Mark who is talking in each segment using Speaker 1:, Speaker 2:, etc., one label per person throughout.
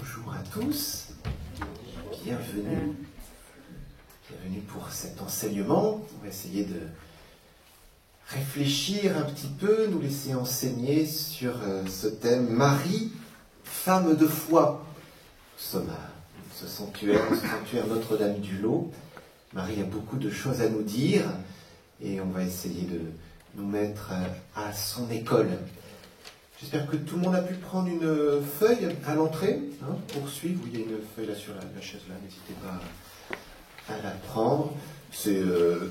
Speaker 1: Bonjour à tous, bienvenue. Bienvenue pour cet enseignement. On va essayer de réfléchir un petit peu, nous laisser enseigner sur ce thème Marie, femme de foi. Nous sommes à ce sanctuaire Notre-Dame du Lot. Marie a beaucoup de choses à nous dire et on va essayer de nous mettre à son école. J'espère que tout le monde a pu prendre une feuille à l'entrée, pour suivre. Il y a une feuille là sur la chaise là, n'hésitez pas à la prendre. C'est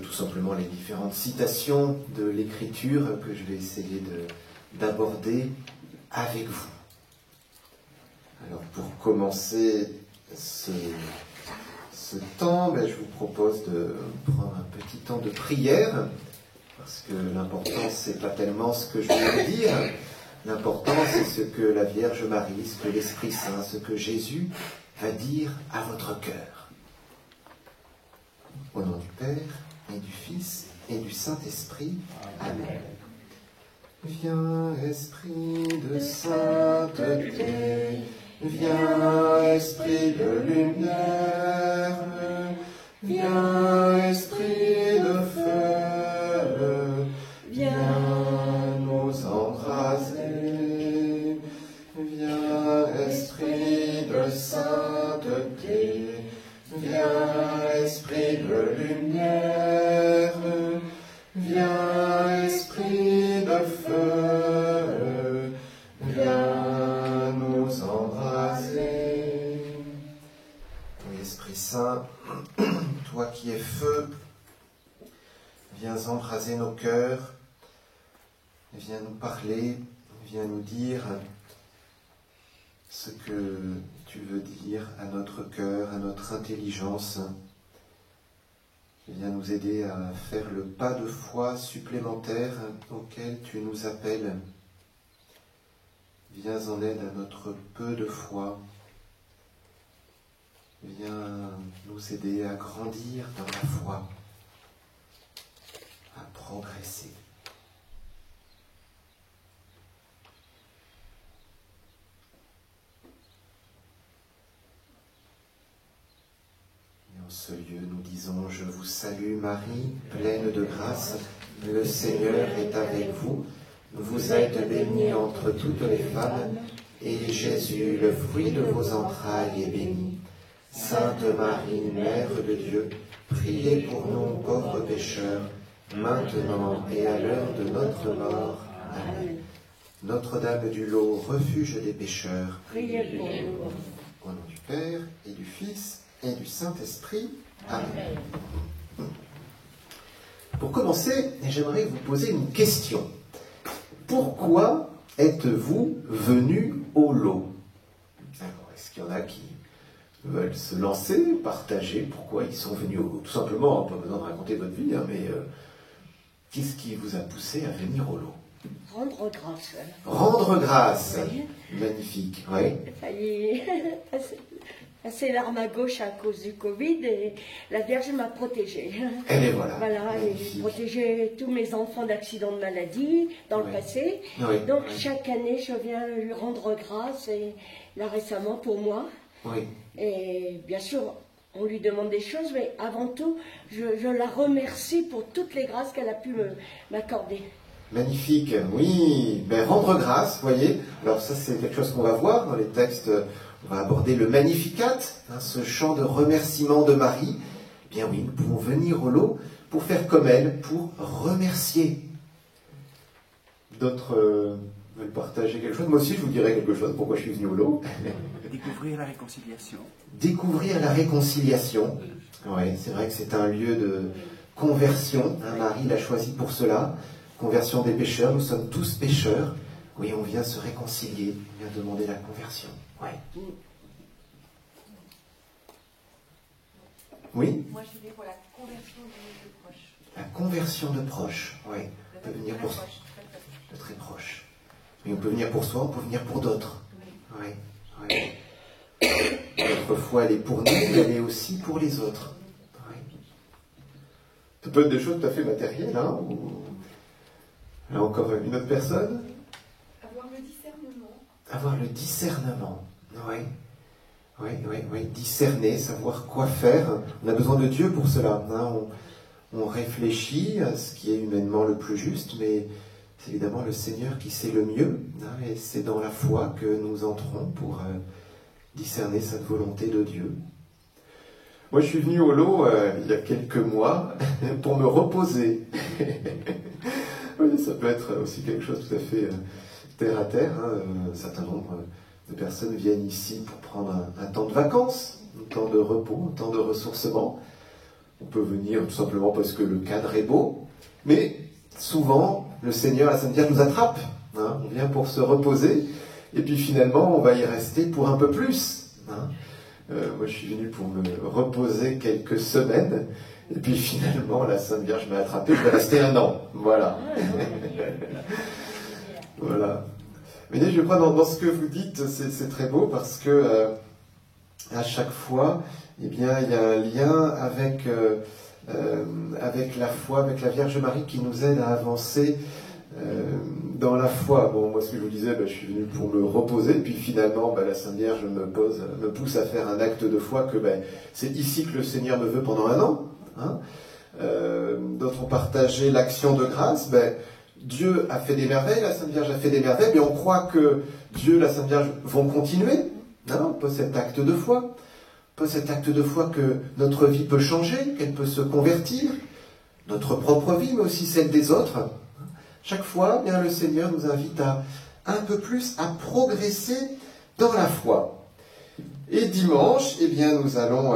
Speaker 1: tout simplement les différentes citations de l'Écriture que je vais essayer d'aborder avec vous. Alors pour commencer ce temps, je vous propose de prendre un petit temps de prière, parce que l'important c'est pas tellement ce que je vais vous dire. L'important, c'est ce que la Vierge Marie, ce que l'Esprit Saint, ce que Jésus va dire à votre cœur. Au nom du Père, et du Fils, et du Saint-Esprit. Amen. Viens, Esprit de sainteté, viens, Esprit de lumière, viens, Esprit de feu, viens nous embraser. Viens, Esprit de sainteté, viens, Esprit de lumière, viens, Esprit de feu, viens nous embraser. Oui, Esprit Saint, toi qui es feu, viens embraser nos cœurs, viens nous parler, viens nous dire ce que tu veux dire à notre cœur, à notre intelligence. Viens nous aider à faire le pas de foi supplémentaire auquel tu nous appelles. Viens en aide à notre peu de foi. Viens nous aider à grandir dans la foi, à progresser. En ce lieu, nous disons: Je vous salue Marie, pleine de grâce, le Seigneur est avec vous. Vous êtes bénie entre toutes les femmes, et Jésus, le fruit de vos entrailles, est béni. Sainte Marie, Mère de Dieu, priez pour nous pauvres pécheurs, maintenant et à l'heure de notre mort. Amen. Notre-Dame du Lot, refuge des pécheurs,
Speaker 2: priez pour nous.
Speaker 1: Au nom du Père et du Fils et du Saint-Esprit. Amen. Pour commencer, j'aimerais vous poser une question. Pourquoi êtes-vous venus au lot? Alors, est-ce qu'il y en a qui veulent se lancer, partager pourquoi ils sont venus au lot? Tout simplement, pas besoin de raconter votre vie, mais qu'est-ce qui vous a poussé à venir au lot?
Speaker 2: Rendre grâce.
Speaker 1: Rendre grâce.
Speaker 2: Oui.
Speaker 1: Magnifique, oui.
Speaker 2: Il a failli passer l'arme à gauche à cause du Covid et la Vierge m'a protégée.
Speaker 1: Et bien voilà.
Speaker 2: Voilà, et j'ai protégé tous mes enfants d'accidents de maladie dans le passé.
Speaker 1: Oui.
Speaker 2: Donc chaque année, je viens lui rendre grâce, et là récemment pour moi.
Speaker 1: Oui.
Speaker 2: Et bien sûr, on lui demande des choses, mais avant tout, je la remercie pour toutes les grâces qu'elle a pu m'accorder.
Speaker 1: Magnifique, oui. Rendre grâce, vous voyez. Alors ça, c'est quelque chose qu'on va voir dans les textes. On va aborder le Magnificat, ce chant de remerciement de Marie. Eh bien oui, nous pouvons venir au lot pour faire comme elle, pour remercier. D'autres veulent partager quelque chose. Moi aussi, je vous dirai quelque chose. Pourquoi je suis venu au lot?
Speaker 3: Découvrir la réconciliation.
Speaker 1: Découvrir la réconciliation. Oui, c'est vrai que c'est un lieu de conversion. Marie l'a choisi pour cela. Conversion des pécheurs. Nous sommes tous pécheurs. Oui, on vient se réconcilier. On vient demander la conversion. Ouais. Oui?
Speaker 4: Moi, je viens pour la conversion de proches.
Speaker 1: La conversion de proches, oui. On peut venir pour soi. De très proches. Mais on peut venir pour soi, on peut venir pour d'autres. Oui. Oui. Notre foi, elle est pour nous, mais elle est aussi pour les autres. Oui. Ça peut être des choses tout à fait matérielles, ou... Là encore, une autre personne?
Speaker 4: Avoir le discernement.
Speaker 1: Avoir le discernement, oui. Oui, discerner, savoir quoi faire. On a besoin de Dieu pour cela. Hein. On réfléchit à ce qui est humainement le plus juste, mais c'est évidemment le Seigneur qui sait le mieux. Hein, et c'est dans la foi que nous entrons pour discerner cette volonté de Dieu. Moi, je suis venu au lot il y a quelques mois pour me reposer. Oui, ça peut être aussi quelque chose tout à fait terre à terre. Hein. Un certain nombre de personnes viennent ici pour prendre un temps de vacances, un temps de repos, un temps de ressourcement. On peut venir tout simplement parce que le cadre est beau, mais souvent, le Seigneur, la Sainte Vierge, nous attrape. Hein. On vient pour se reposer, et puis finalement, on va y rester pour un peu plus. Hein. Moi, je suis venu pour me reposer quelques semaines, et puis finalement, la Sainte Vierge m'a attrapé, je vais rester 1 an. Voilà. Voilà. Mais je crois dans ce que vous dites, c'est très beau, parce que à chaque fois, eh bien, il y a un lien avec la foi, avec la Vierge Marie qui nous aide à avancer dans la foi. Bon, moi, ce que je vous disais, je suis venu pour me reposer, puis finalement, la Sainte Vierge me pousse à faire un acte de foi que c'est ici que le Seigneur me veut pendant 1 an. Hein. D'autres ont partagé l'action de grâce. Dieu a fait des merveilles, la Sainte Vierge a fait des merveilles, mais on croit que Dieu, la Sainte Vierge vont continuer. Non, pas cet acte de foi. Pas cet acte de foi que notre vie peut changer, qu'elle peut se convertir, notre propre vie, mais aussi celle des autres. Chaque fois, bien, le Seigneur nous invite à un peu plus à progresser dans la foi. Et dimanche, eh bien, nous allons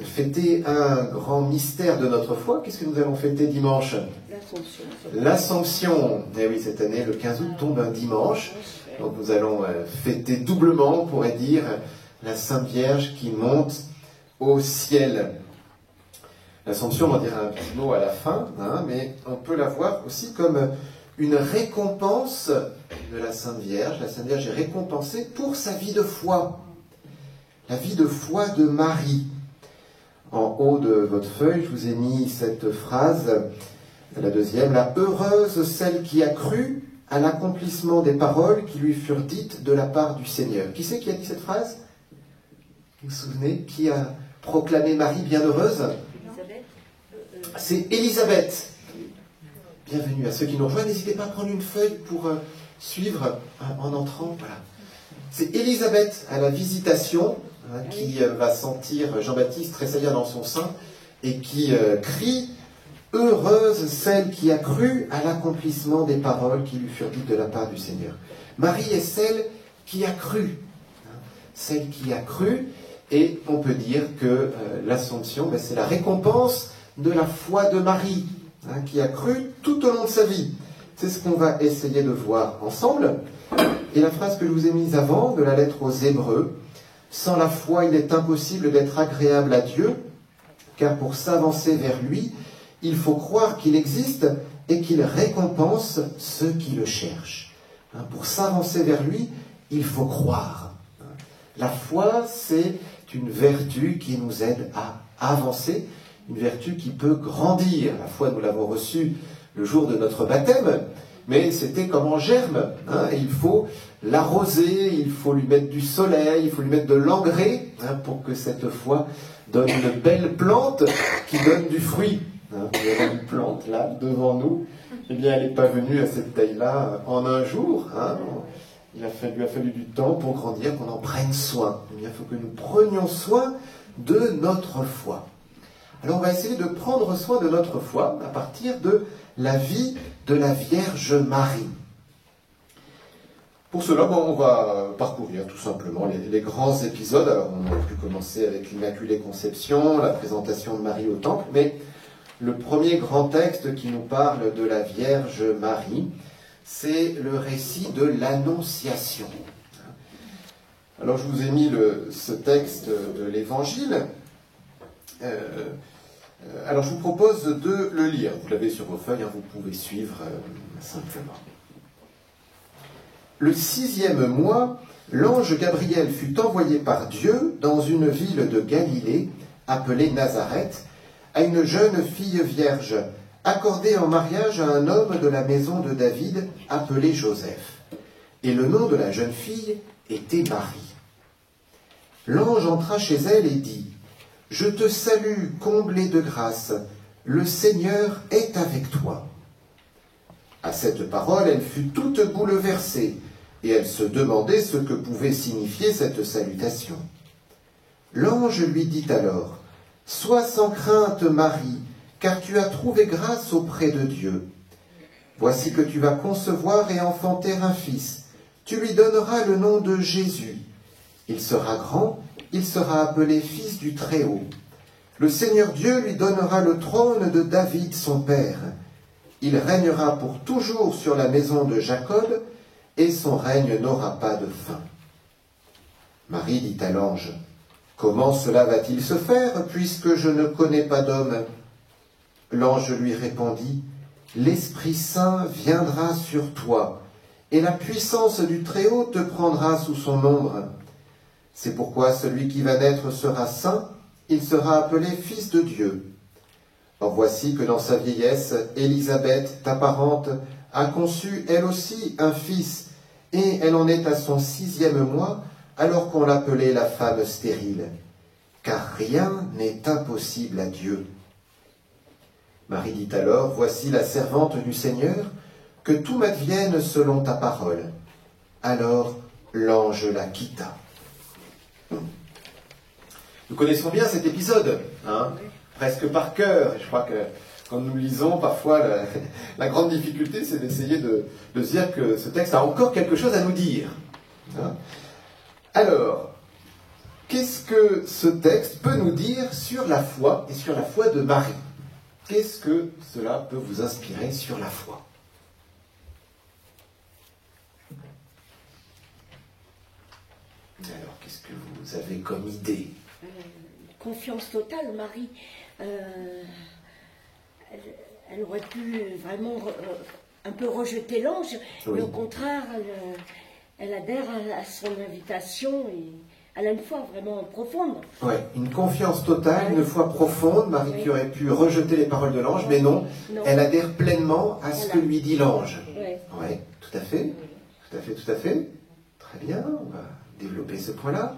Speaker 1: fêter un grand mystère de notre foi. Qu'est-ce que nous allons fêter dimanche ?
Speaker 2: L'Assomption.
Speaker 1: L'Assomption. Eh oui, cette année, le 15 août tombe un dimanche. Donc nous allons fêter doublement, on pourrait dire, la Sainte Vierge qui monte au ciel. L'Assomption, on va dire un petit mot à la fin, hein, mais on peut la voir aussi comme une récompense de la Sainte Vierge. La Sainte Vierge est récompensée pour sa vie de foi. La vie de foi de Marie. En haut de votre feuille, je vous ai mis cette phrase, la deuxième, « La heureuse celle qui a cru à l'accomplissement des paroles qui lui furent dites de la part du Seigneur. » Qui c'est qui a dit cette phrase ? Vous vous souvenez ? Qui a proclamé Marie bienheureuse ? C'est Élisabeth. Bienvenue à ceux qui nous rejoignent. N'hésitez pas à prendre une feuille pour suivre en entrant. Voilà. C'est Élisabeth à la visitation qui va sentir Jean-Baptiste tressaillir dans son sein et qui crie « Heureuse celle qui a cru à l'accomplissement des paroles qui lui furent dites de la part du Seigneur. » Marie est celle qui a cru. Celle qui a cru, et on peut dire que l'Assomption, c'est la récompense de la foi de Marie, qui a cru tout au long de sa vie. C'est ce qu'on va essayer de voir ensemble. Et la phrase que je vous ai mise avant, de la lettre aux Hébreux, « Sans la foi, il est impossible d'être agréable à Dieu, car pour s'avancer vers lui, il faut croire qu'il existe et qu'il récompense ceux qui le cherchent. » Pour s'avancer vers lui, il faut croire. La foi, c'est une vertu qui nous aide à avancer, une vertu qui peut grandir. La foi, nous l'avons reçue le jour de notre baptême, mais c'était comme en germe. Et il faut l'arroser, il faut lui mettre du soleil, il faut lui mettre de l'engrais pour que cette foi donne une belle plante qui donne du fruit. Vous avez une plante là, devant nous. Eh bien, elle n'est pas venue à cette taille-là en un jour. Il lui a fallu du temps pour grandir, qu'on en prenne soin. Eh bien, il faut que nous prenions soin de notre foi. Alors, on va essayer de prendre soin de notre foi à partir de la vie de la Vierge Marie. Pour cela, on va parcourir tout simplement les grands épisodes. Alors, on aurait pu commencer avec l'Immaculée Conception, la présentation de Marie au Temple, mais le premier grand texte qui nous parle de la Vierge Marie, c'est le récit de l'Annonciation. Alors, je vous ai mis ce texte de l'Évangile. Alors, je vous propose de le lire. Vous l'avez sur vos feuilles, vous pouvez suivre simplement. Le 6e mois, l'ange Gabriel fut envoyé par Dieu dans une ville de Galilée, appelée Nazareth, à une jeune fille vierge, accordée en mariage à un homme de la maison de David, appelé Joseph. Et le nom de la jeune fille était Marie. l'ange entra chez elle et dit « Je te salue, comblée de grâce, le Seigneur est avec toi. » À cette parole, elle fut toute bouleversée, et elle se demandait ce que pouvait signifier cette salutation. L'ange lui dit alors « Sois sans crainte, Marie, car tu as trouvé grâce auprès de Dieu. Voici que tu vas concevoir et enfanter un fils. Tu lui donneras le nom de Jésus. Il sera grand, il sera appelé fils du Très-Haut. Le Seigneur Dieu lui donnera le trône de David, son père. Il régnera pour toujours sur la maison de Jacob, et son règne n'aura pas de fin. » Marie dit à l'ange, « Comment cela va-t-il se faire, puisque je ne connais pas d'homme ?» L'ange lui répondit, « L'Esprit Saint viendra sur toi, et la puissance du Très-Haut te prendra sous son ombre. C'est pourquoi celui qui va naître sera saint, il sera appelé fils de Dieu. Or voici que dans sa vieillesse, Élisabeth, ta parente, a conçu elle aussi un fils, et elle en est à son 6e mois, alors qu'on l'appelait la femme stérile. Car rien n'est impossible à Dieu. » Marie dit alors, « Voici la servante du Seigneur, que tout m'advienne selon ta parole. » Alors l'ange la quitta. Nous connaissons bien cet épisode, presque par cœur. Et je crois que quand nous lisons, parfois, la grande difficulté, c'est d'essayer de se dire que ce texte a encore quelque chose à nous dire. Alors, qu'est-ce que ce texte peut nous dire sur la foi et sur la foi de Marie ? Qu'est-ce que cela peut vous inspirer sur la foi ? Alors, qu'est-ce que vous avez comme idée ?
Speaker 2: Confiance totale, Marie. Elle aurait pu vraiment un peu rejeter l'ange,
Speaker 1: oui.
Speaker 2: Mais au contraire, elle adhère à son invitation et elle a une foi vraiment profonde.
Speaker 1: Oui, une confiance totale, une foi profonde. Marie qui aurait pu rejeter les paroles de l'ange, mais non, elle adhère pleinement à ce que lui dit l'ange. Oui, tout à fait, tout à fait, tout à fait. Très bien, on va développer ce point-là.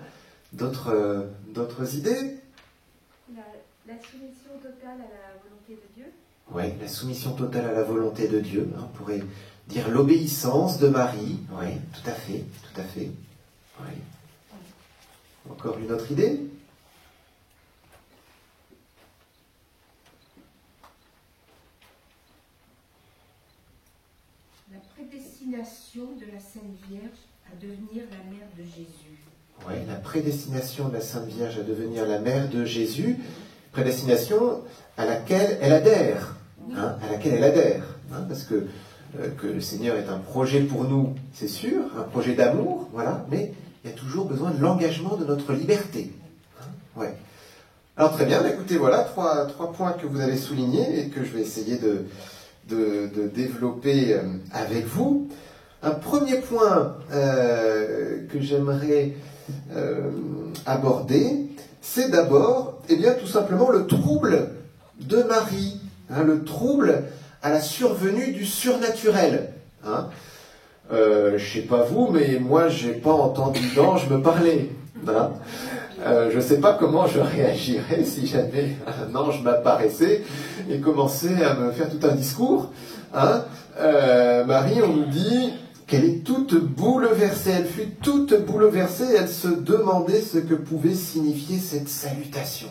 Speaker 1: D'autres idées ?
Speaker 4: La soumission totale à la volonté de Dieu.
Speaker 1: Oui, la soumission totale à la volonté de Dieu. On pourrait dire l'obéissance de Marie. Oui, tout à fait, tout à fait. Oui. Encore une autre idée ?
Speaker 5: La prédestination de la Sainte Vierge à devenir la mère de Jésus.
Speaker 1: Oui, la prédestination de la Sainte Vierge à devenir la mère de Jésus, prédestination à laquelle elle adhère, parce que le Seigneur est un projet pour nous, c'est sûr, un projet d'amour, voilà, mais il y a toujours besoin de l'engagement de notre liberté. Ouais. Alors très bien, écoutez, voilà trois points que vous avez soulignés et que je vais essayer de développer avec vous. Un premier point que j'aimerais aborder, c'est d'abord, tout simplement le trouble de Marie, le trouble à la survenue du surnaturel. Je ne sais pas vous, mais moi, j'ai pas entendu d'ange me parler. Je ne sais pas comment je réagirais si jamais un ange m'apparaissait et commençait à me faire tout un discours. Marie, on nous dit qu'elle est toute bouleversée. Elle fut toute bouleversée. Elle se demandait ce que pouvait signifier cette salutation.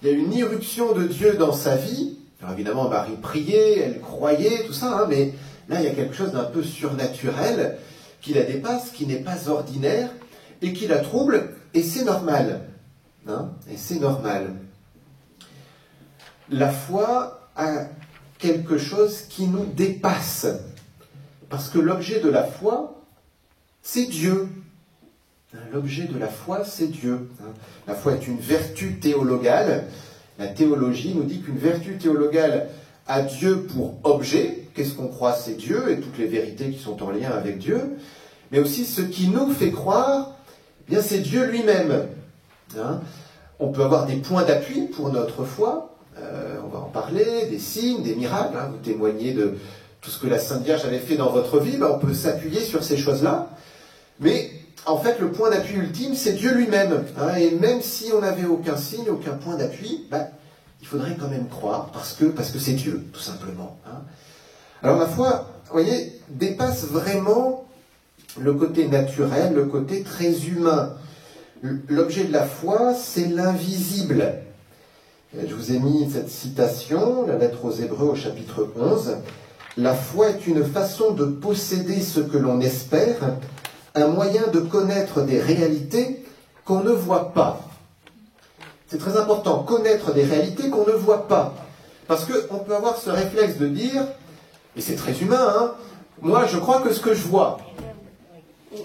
Speaker 1: Il y a une irruption de Dieu dans sa vie. Alors évidemment, Marie priait, elle croyait, tout ça, mais là, il y a quelque chose d'un peu surnaturel qui la dépasse, qui n'est pas ordinaire et qui la trouble, et c'est normal. Et c'est normal. La foi a quelque chose qui nous dépasse. Parce que l'objet de la foi, c'est Dieu. L'objet de la foi, c'est Dieu. La foi est une vertu théologale. La théologie nous dit qu'une vertu théologale a Dieu pour objet. Qu'est-ce qu'on croit, c'est Dieu et toutes les vérités qui sont en lien avec Dieu. Mais aussi ce qui nous fait croire, bien c'est Dieu lui-même. On peut avoir des points d'appui pour notre foi. On va en parler, des signes, des miracles. Vous témoignez de tout ce que la Sainte Vierge avait fait dans votre vie. On peut s'appuyer sur ces choses-là. Mais en fait, le point d'appui ultime, c'est Dieu lui-même. Hein, et même si on n'avait aucun signe, aucun point d'appui, il faudrait quand même croire, parce que c'est Dieu, tout simplement. Hein. Alors la foi, vous voyez, dépasse vraiment le côté naturel, le côté très humain. L'objet de la foi, c'est l'invisible. Je vous ai mis cette citation, la lettre aux Hébreux au chapitre 11. La foi est une façon de posséder ce que l'on espère, un moyen de connaître des réalités qu'on ne voit pas. C'est très important, connaître des réalités qu'on ne voit pas. Parce qu'on peut avoir ce réflexe de dire, et c'est très humain, hein, moi je crois que ce que je vois.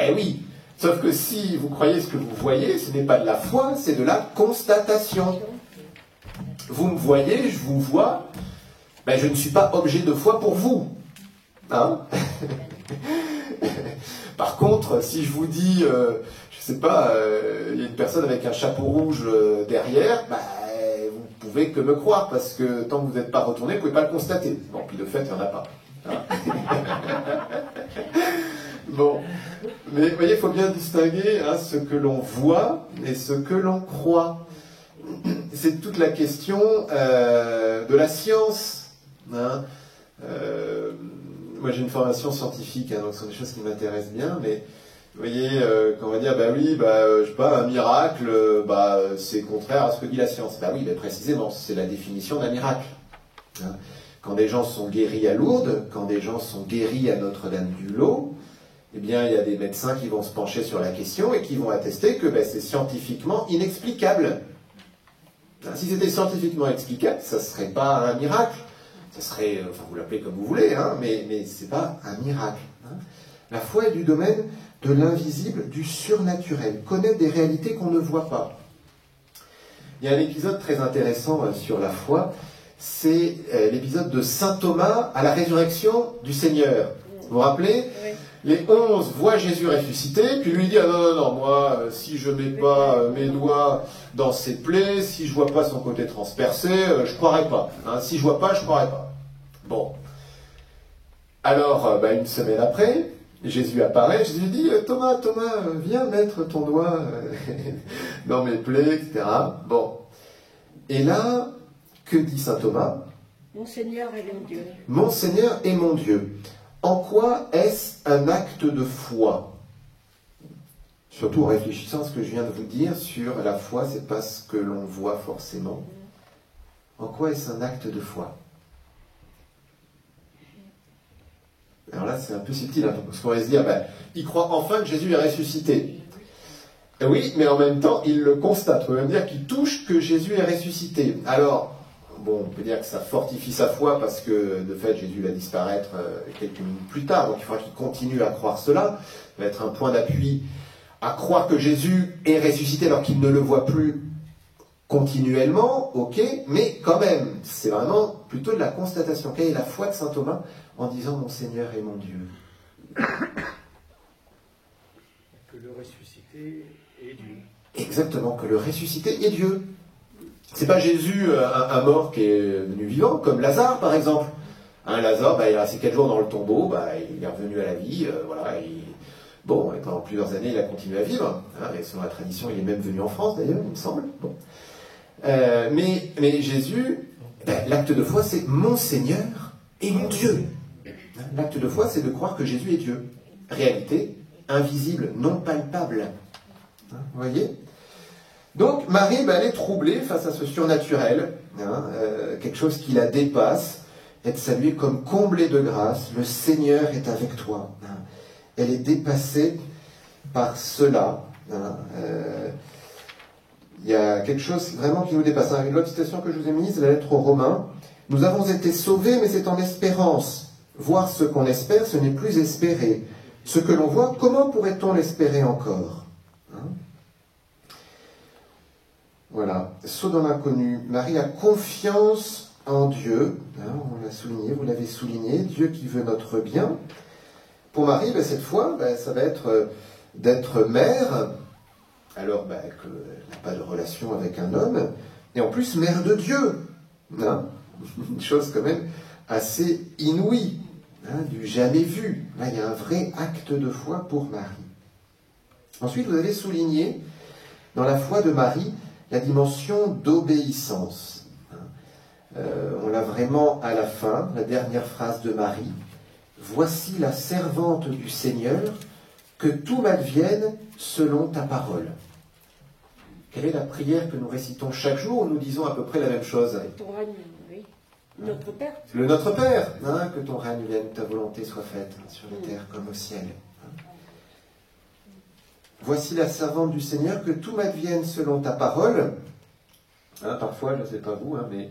Speaker 1: Eh oui, sauf que si vous croyez ce que vous voyez, ce n'est pas de la foi, c'est de la constatation. Vous me voyez, je vous vois, je ne suis pas objet de foi pour vous. Hein. Par contre, si je vous dis, je sais pas, il y a une personne avec un chapeau rouge derrière, vous pouvez que me croire, parce que tant que vous n'êtes pas retourné, vous ne pouvez pas le constater. Bon, puis de fait, il n'y en a pas. Hein. Bon, mais vous voyez, il faut bien distinguer ce que l'on voit et ce que l'on croit. C'est toute la question de la science. Hein. Moi, j'ai une formation scientifique, donc ce sont des choses qui m'intéressent bien, mais vous voyez, quand on va dire, je sais pas, un miracle, c'est contraire à ce que dit la science. Oui, précisément, c'est la définition d'un miracle. Hein. Quand des gens sont guéris à Lourdes, quand des gens sont guéris à Notre-Dame-du-Lot, eh bien, il y a des médecins qui vont se pencher sur la question et qui vont attester que c'est scientifiquement inexplicable. Si c'était scientifiquement explicable, ça ne serait pas un miracle. Ça serait, vous l'appelez comme vous voulez, hein, mais ce n'est pas un miracle. Hein. La foi est du domaine de l'invisible, du surnaturel, connaître des réalités qu'on ne voit pas. Il y a un épisode très intéressant sur la foi, c'est l'épisode de saint Thomas à la résurrection du Seigneur. Vous vous rappelez ? Oui. Les 11 voient Jésus ressuscité, puis lui dit, non, moi, si je ne mets pas mes doigts dans ses plaies, si je ne vois pas son côté transpercé, je ne croirai pas. Hein, si je ne vois pas, je ne croirai pas. Bon. Alors, une semaine après, Jésus apparaît, Jésus dit, Thomas, viens mettre ton doigt dans mes plaies, etc. Bon. Et là, que dit saint Thomas ?
Speaker 2: Mon Seigneur est mon Dieu.
Speaker 1: Mon Seigneur est mon Dieu. En quoi est-ce un acte de foi ? Surtout en réfléchissant à ce que je viens de vous dire sur la foi, c'est pas ce que l'on voit forcément. En quoi est-ce un acte de foi ? Alors là, c'est un peu subtil, hein, parce qu'on va se dire, il croit enfin que Jésus est ressuscité. Et oui, mais en même temps, il le constate. On peut même dire qu'il touche que Jésus est ressuscité. Alors, on peut dire que ça fortifie sa foi parce que, de fait, Jésus va disparaître quelques minutes plus tard. Donc, il faudra qu'il continue à croire cela. Ça va être un point d'appui à croire que Jésus est ressuscité alors qu'il ne le voit plus continuellement, ok, mais quand même, c'est vraiment plutôt de la constatation. Quelle est la foi de saint Thomas en disant « Mon Seigneur est mon Dieu » ?
Speaker 3: Que le ressuscité est Dieu.
Speaker 1: Exactement, que le ressuscité est Dieu. C'est pas Jésus, un mort qui est devenu vivant, comme Lazare par exemple. Lazare, il est resté 4 jours dans le tombeau, il est revenu à la vie, et pendant plusieurs années, il a continué à vivre. Et selon la tradition, il est même venu en France d'ailleurs, il me semble. Bon. Mais Jésus, l'acte de foi, c'est mon Seigneur et mon Dieu. L'acte de foi, c'est de croire que Jésus est Dieu. Réalité invisible, non palpable. Vous voyez ? Donc Marie, elle est troublée face à ce surnaturel, quelque chose qui la dépasse, être saluée comme comblée de grâce, le Seigneur est avec toi. Elle est dépassée par cela. Il y a quelque chose vraiment qui nous dépasse. L'autre citation que je vous ai mise, la lettre aux Romains, « Nous avons été sauvés, mais c'est en espérance. Voir ce qu'on espère, ce n'est plus espérer. Ce que l'on voit, comment pourrait-on l'espérer encore ?» Voilà, saut dans l'inconnu. Marie a confiance en Dieu. On l'a souligné, vous l'avez souligné. Dieu qui veut notre bien. Pour Marie, cette fois, ça va être d'être mère, alors qu'elle n'a pas de relation avec un homme, et en plus mère de Dieu. Une chose quand même assez inouïe, du jamais vu. Là, il y a un vrai acte de foi pour Marie. Ensuite, vous avez souligné dans la foi de Marie la dimension d'obéissance. On l'a vraiment à la fin, la dernière phrase de Marie. « Voici la servante du Seigneur, que tout m'advienne selon ta parole. » Quelle est la prière que nous récitons chaque jour où nous disons à peu près la même chose?
Speaker 2: Ton règne, oui. Notre Père.
Speaker 1: Le Notre Père, hein, que ton règne vienne, ta volonté soit faite sur la terre comme au ciel. Voici la servante du Seigneur, que tout m'advienne selon ta parole. Hein, parfois, je ne sais pas vous, hein, mais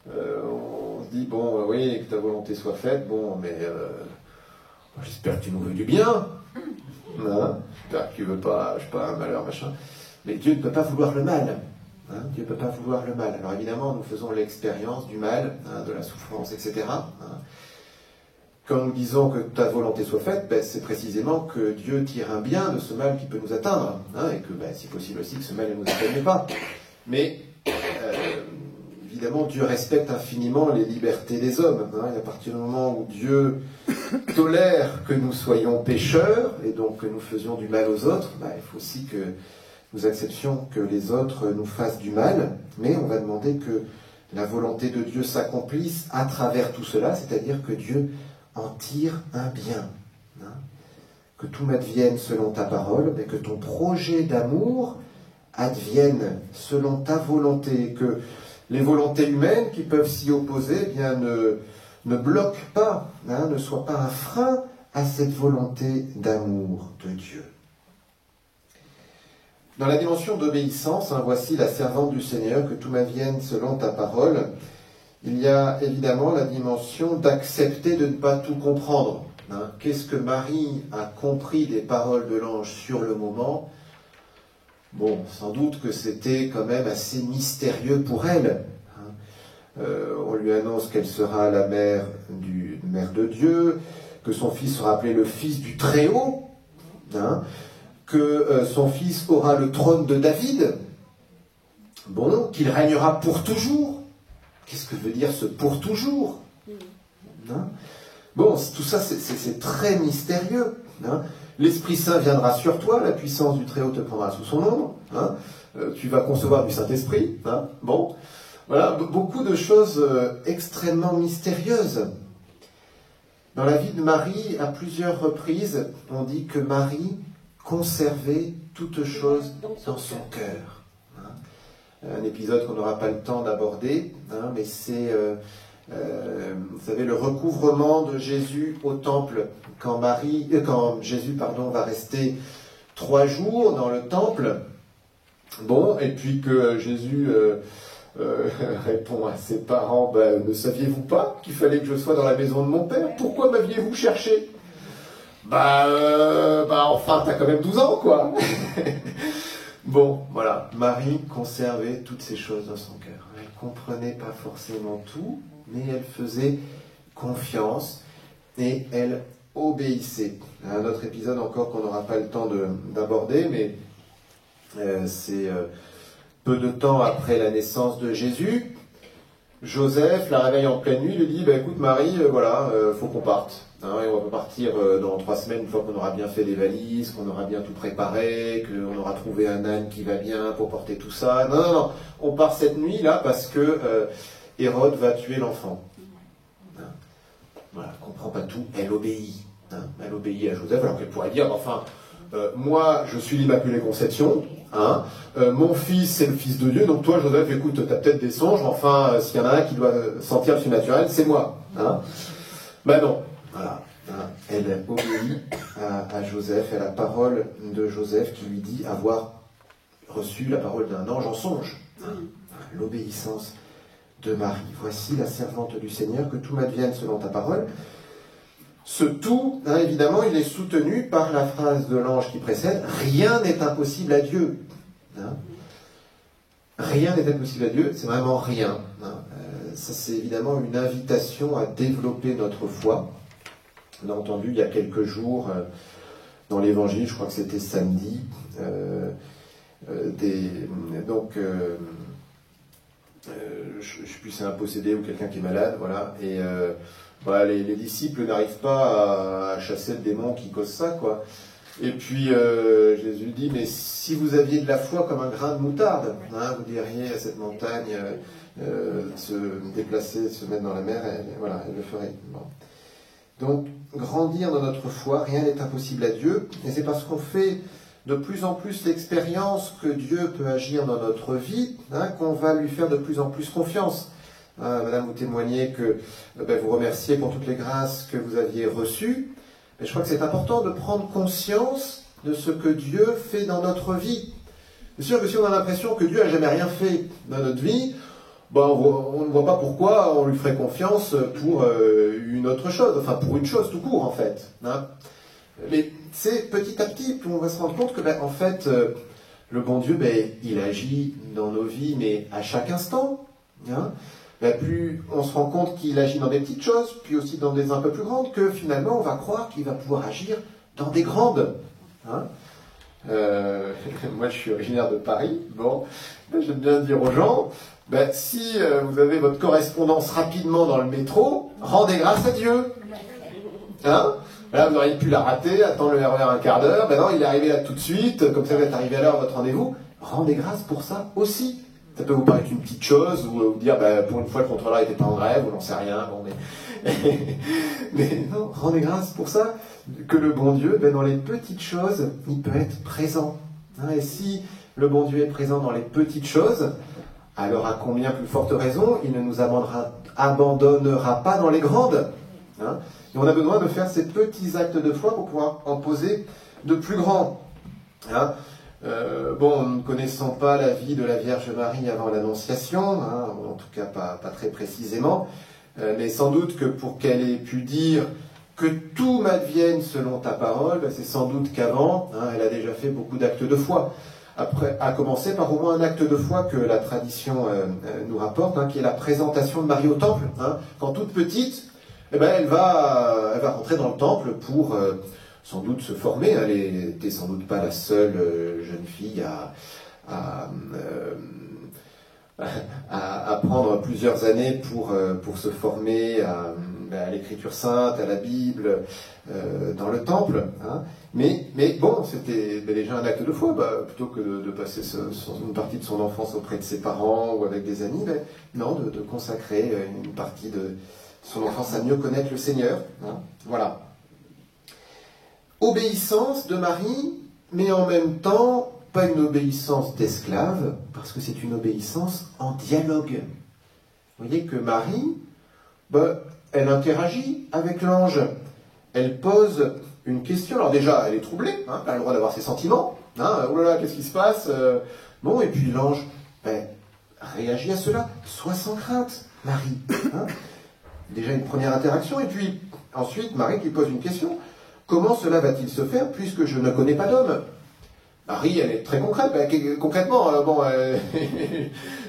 Speaker 1: on se dit, bon, oui, que ta volonté soit faite, bon, mais j'espère que tu nous veux du bien. Hein, j'espère que tu ne veux pas, je sais pas, un malheur, machin. Mais Dieu ne peut pas vouloir le mal. Hein, Dieu ne peut pas vouloir le mal. Alors évidemment, nous faisons l'expérience du mal, hein, de la souffrance, etc. Hein. Quand nous disons que ta volonté soit faite, ben, c'est précisément que Dieu tire un bien de ce mal qui peut nous atteindre, hein, et que, ben, si possible aussi, que ce mal ne nous atteigne pas. Mais, évidemment, Dieu respecte infiniment les libertés des hommes. Hein, et à partir du moment où Dieu tolère que nous soyons pécheurs, et donc que nous faisions du mal aux autres, ben, il faut aussi que nous acceptions que les autres nous fassent du mal, mais on va demander que la volonté de Dieu s'accomplisse à travers tout cela, c'est-à-dire que Dieu en tire un bien. Hein, que tout m'advienne selon ta parole, mais que ton projet d'amour advienne selon ta volonté, que les volontés humaines qui peuvent s'y opposer, eh bien, ne bloquent pas, hein, ne soient pas un frein à cette volonté d'amour de Dieu. Dans la dimension d'obéissance, hein, voici la servante du Seigneur, que tout m'advienne selon ta parole, il y a évidemment la dimension d'accepter de ne pas tout comprendre. Hein. Qu'est-ce que Marie a compris des paroles de l'ange sur le moment? Bon, sans doute que c'était quand même assez mystérieux pour elle. Hein. On lui annonce qu'elle sera la mère de Dieu, que son fils sera appelé le fils du Très-Haut, hein, que son fils aura le trône de David, bon, qu'il régnera pour toujours. Qu'est-ce que veut dire ce pour toujours? Hein? Bon, tout ça, c'est très mystérieux. Hein? L'Esprit Saint viendra sur toi, la puissance du Très-Haut te prendra sous son ombre. Hein? Tu vas concevoir du Saint-Esprit. Hein? Bon, voilà, beaucoup de choses extrêmement mystérieuses. Dans la vie de Marie, à plusieurs reprises, on dit que Marie conservait toutes choses dans son cœur. Un épisode qu'on n'aura pas le temps d'aborder, hein, mais c'est, vous savez, le recouvrement de Jésus au temple, quand Jésus va rester 3 jours dans le temple, bon, et puis que Jésus répond à ses parents, ben, ne saviez-vous pas qu'il fallait que je sois dans la maison de mon père? Pourquoi m'aviez-vous cherché? Enfin, t'as quand même 12 ans, quoi. Bon, voilà, Marie conservait toutes ces choses dans son cœur. Elle ne comprenait pas forcément tout, mais elle faisait confiance et elle obéissait. Un autre épisode encore qu'on n'aura pas le temps d'aborder, mais c'est peu de temps après la naissance de Jésus. Joseph la réveille en pleine nuit, lui dit, écoute Marie, faut qu'on parte. Hein, et on va partir dans 3 semaines, une fois qu'on aura bien fait les valises, qu'on aura bien tout préparé, qu'on aura trouvé un âne qui va bien pour porter tout ça. Non, on part cette nuit-là parce que Hérode va tuer l'enfant. Hein, voilà, elle ne comprend pas tout, elle obéit. Hein, elle obéit à Joseph, alors qu'elle pourrait dire, moi, je suis l'Immaculée Conception, hein, mon fils, c'est le Fils de Dieu, donc toi, Joseph, écoute, tu as peut-être des songes, s'il y en a un qui doit sentir le surnaturel, c'est moi. Hein. Non. Voilà, elle obéit à Joseph, à la parole de Joseph qui lui dit avoir reçu la parole d'un ange en songe. L'obéissance de Marie. Voici la servante du Seigneur, que tout m'advienne selon ta parole. Ce tout, évidemment, il est soutenu par la phrase de l'ange qui précède, rien n'est impossible à Dieu. Hein? Rien n'est impossible à Dieu, c'est vraiment rien. Ça, c'est évidemment une invitation à développer notre foi. On a entendu il y a quelques jours dans l'Évangile, je crois que c'était samedi, je ne sais plus, c'est un possédé ou quelqu'un qui est malade, voilà, et les disciples n'arrivent pas à chasser le démon qui cause ça, quoi. Et puis Jésus dit, mais si vous aviez de la foi comme un grain de moutarde, hein, vous diriez à cette montagne se déplacer, se mettre dans la mer, voilà, elle le ferait. Bon. Donc, grandir dans notre foi, rien n'est impossible à Dieu, et c'est parce qu'on fait de plus en plus l'expérience que Dieu peut agir dans notre vie, hein, qu'on va lui faire de plus en plus confiance. Madame, vous témoignez que vous remerciez pour toutes les grâces que vous aviez reçues. Mais je crois que c'est important de prendre conscience de ce que Dieu fait dans notre vie. C'est sûr que si on a l'impression que Dieu n'a jamais rien fait dans notre vie, on ne voit pas pourquoi on lui ferait confiance pour une autre chose, enfin pour une chose tout court en fait. Hein. Mais c'est petit à petit qu'on va se rendre compte que en fait, le bon Dieu, il agit dans nos vies, mais à chaque instant. Hein. Plus on se rend compte qu'il agit dans des petites choses, puis aussi dans des un peu plus grandes, que finalement on va croire qu'il va pouvoir agir dans des grandes. Hein. Moi je suis originaire de Paris, j'aime bien dire aux gens, si vous avez votre correspondance rapidement dans le métro, rendez grâce à Dieu. Hein. Là, vous auriez pu la rater, attendre le RER un quart d'heure, non, il est arrivé là tout de suite, comme ça vous êtes arrivé à l'heure à votre rendez-vous, rendez grâce pour ça aussi. Ça peut vous paraître une petite chose, ou vous dire, pour une fois, le contrôleur n'était pas en grève, ou n'en sait rien, mais non, rendez grâce pour ça, que le bon Dieu, dans les petites choses, il peut être présent. Hein, et si le bon Dieu est présent dans les petites choses, alors à combien plus forte raison, il ne nous abandonnera pas dans les grandes. Hein. Et on a besoin de faire ces petits actes de foi pour pouvoir en poser de plus grands. Hein. Ne connaissant pas la vie de la Vierge Marie avant l'Annonciation, hein, en tout cas pas très précisément, mais sans doute que pour qu'elle ait pu dire que tout m'advienne selon ta parole, c'est sans doute qu'avant, hein, elle a déjà fait beaucoup d'actes de foi. Après, à commencer par au moins un acte de foi que la tradition nous rapporte, hein, qui est la présentation de Marie au temple. Hein. Quand toute petite, elle va rentrer dans le temple pour sans doute se former. Elle n'était sans doute pas la seule jeune fille à prendre plusieurs années pour se former à l'écriture sainte, à la Bible, dans le temple. Hein. Mais c'était déjà un acte de foi, plutôt que de passer une partie de son enfance auprès de ses parents ou avec des amis, de consacrer une partie de son enfance à mieux connaître le Seigneur. Hein. Voilà. Obéissance de Marie, mais en même temps, pas une obéissance d'esclave, parce que c'est une obéissance en dialogue. Vous voyez que Marie, elle interagit avec l'ange. Elle pose une question. Alors déjà, elle est troublée, hein, elle a le droit d'avoir ses sentiments. Hein, oh là là, qu'est-ce qui se passe et puis l'ange réagit à cela. Sois sans crainte, Marie. Hein. Déjà une première interaction, et puis ensuite, Marie qui pose une question. Comment cela va-t-il se faire puisque je ne connais pas d'homme? Marie, elle est très concrète. Concrètement,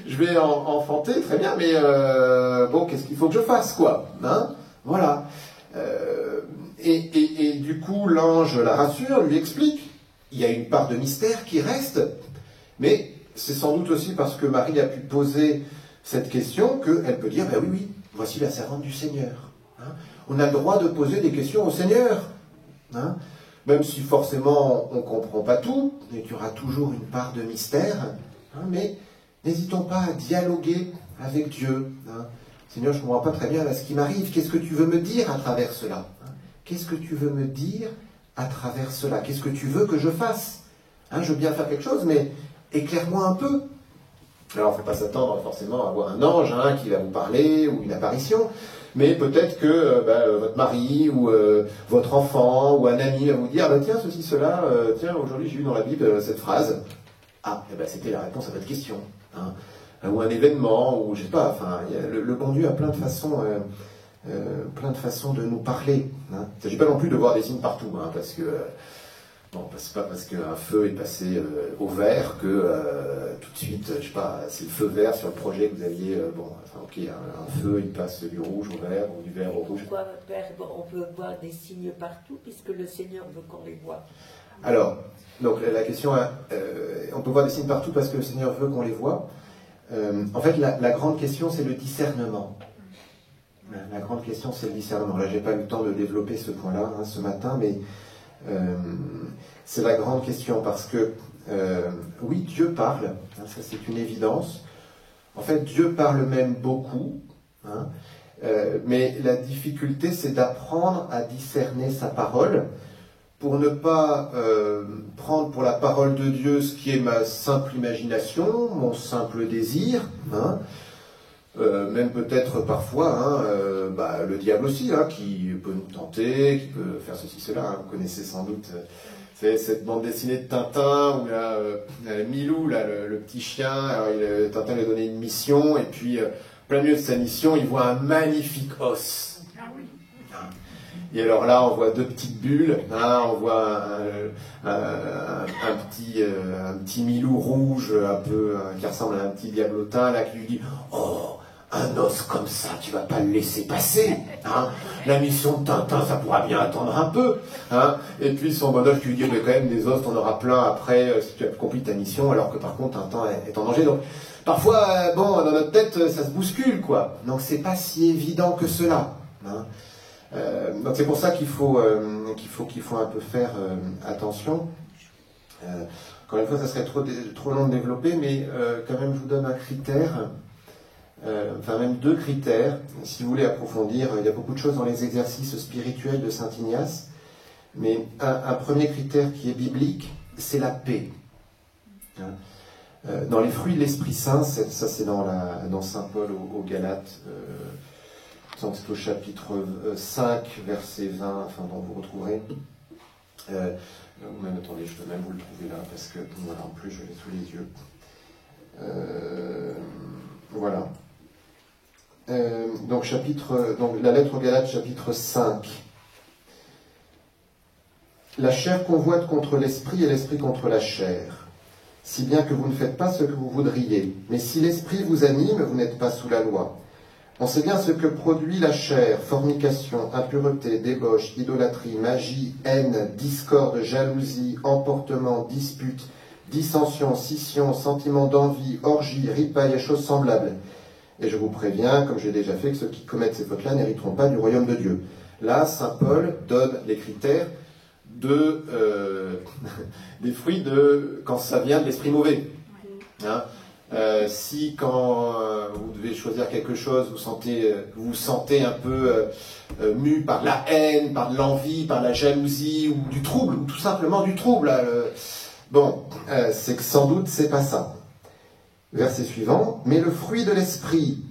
Speaker 1: je vais enfanter, très bien, mais qu'est-ce qu'il faut que je fasse, quoi, hein? Voilà. Et du coup, l'ange la rassure, lui explique. Il y a une part de mystère qui reste, mais c'est sans doute aussi parce que Marie a pu poser cette question qu'elle peut dire, oui, voici la servante du Seigneur. Hein. On a le droit de poser des questions au Seigneur. Hein, même si forcément on ne comprend pas tout, et qu'il y aura toujours une part de mystère, hein, mais n'hésitons pas à dialoguer avec Dieu. Hein. Seigneur, je ne comprends pas très bien ce qui m'arrive, qu'est-ce que tu veux me dire à travers cela, hein? Qu'est-ce que tu veux me dire à travers cela? Qu'est-ce que tu veux que je fasse? Hein, je veux bien faire quelque chose, mais éclaire-moi un peu. Alors, il ne faut pas s'attendre forcément à avoir un ange qui va vous parler, ou une apparition, mais peut-être que votre mari, ou votre enfant, ou un ami va vous dire, tiens, ceci, cela, aujourd'hui j'ai lu dans la Bible cette phrase. Ah, c'était la réponse à votre question. Hein. Ou un événement, ou je ne sais pas, le bon Dieu a plein de façons de nous parler. Hein. Il ne s'agit pas non plus de voir des signes partout, parce que... c'est pas parce qu'un feu est passé au vert que tout de suite, je sais pas, c'est le feu vert sur le projet que vous aviez. Un feu, il passe du rouge au vert ou du vert au rouge.
Speaker 2: Pourquoi, Père, on peut voir des signes partout puisque le Seigneur veut qu'on les voit?
Speaker 1: Alors, donc la question, on peut voir des signes partout parce que le Seigneur veut qu'on les voit. En fait, la grande question, c'est le discernement. La grande question, c'est le discernement. Là, j'ai pas eu le temps de développer ce point-là ce matin, mais C'est la grande question, parce que, oui, Dieu parle, hein, ça c'est une évidence. En fait, Dieu parle même beaucoup, hein, mais la difficulté, c'est d'apprendre à discerner sa parole, pour ne pas prendre pour la parole de Dieu ce qui est ma simple imagination, mon simple désir, hein, même peut-être parfois le diable aussi, hein, qui peut nous tenter, qui peut faire ceci, cela. Hein. Vous connaissez sans doute cette bande dessinée de Tintin où il y a Milou, là, le petit chien, alors Tintin lui a donné une mission, et puis plein milieu de sa mission, il voit un magnifique os. Et alors là, on voit deux petites bulles, hein, on voit un petit Milou rouge, un peu qui ressemble à un petit diablotin, là, qui lui dit « Oh, un os comme ça, tu vas pas le laisser passer, hein. La mission de Tintin, ça pourra bien attendre un peu, hein. » Et puis son bonhomme qui lui dit « Mais quand même, des os, t'en auras plein après, si tu as accompli ta mission, alors que par contre, Tintin est en danger. » Donc, parfois, dans notre tête, ça se bouscule, quoi. Donc, c'est pas si évident que cela, hein. Donc c'est pour ça qu'il faut un peu faire attention. Encore une fois, ça serait trop long de développer, mais quand même, je vous donne un critère, enfin même deux critères, si vous voulez approfondir. Il y a beaucoup de choses dans les exercices spirituels de Saint Ignace, mais un premier critère qui est biblique, c'est la paix. Dans les fruits de l'Esprit Saint, ça c'est dans Saint Paul aux Galates, c'est au chapitre 5, verset 20, enfin, dont vous retrouverez. Même, attendez, je peux même vous le trouver là, parce que, voilà, en plus, je l'ai sous les yeux. Voilà. Donc, la lettre aux Galates, chapitre 5. La chair convoite contre l'esprit et l'esprit contre la chair, si bien que vous ne faites pas ce que vous voudriez. Mais si l'esprit vous anime, vous n'êtes pas sous la loi. On sait bien ce que produit la chair: fornication, impureté, débauche, idolâtrie, magie, haine, discorde, jalousie, emportement, dispute, dissension, scission, sentiment d'envie, orgie, ripaille et choses semblables. Et je vous préviens, comme j'ai déjà fait, que ceux qui commettent ces fautes-là n'hériteront pas du royaume de Dieu. Là, saint Paul donne les critères des fruits quand ça vient de l'esprit mauvais. Hein? Si quand vous devez choisir quelque chose, vous vous sentez un peu mu par la haine, par de l'envie, par la jalousie, ou du trouble, ou tout simplement du trouble, là, c'est que sans doute c'est pas ça. Verset suivant: mais le fruit de l'esprit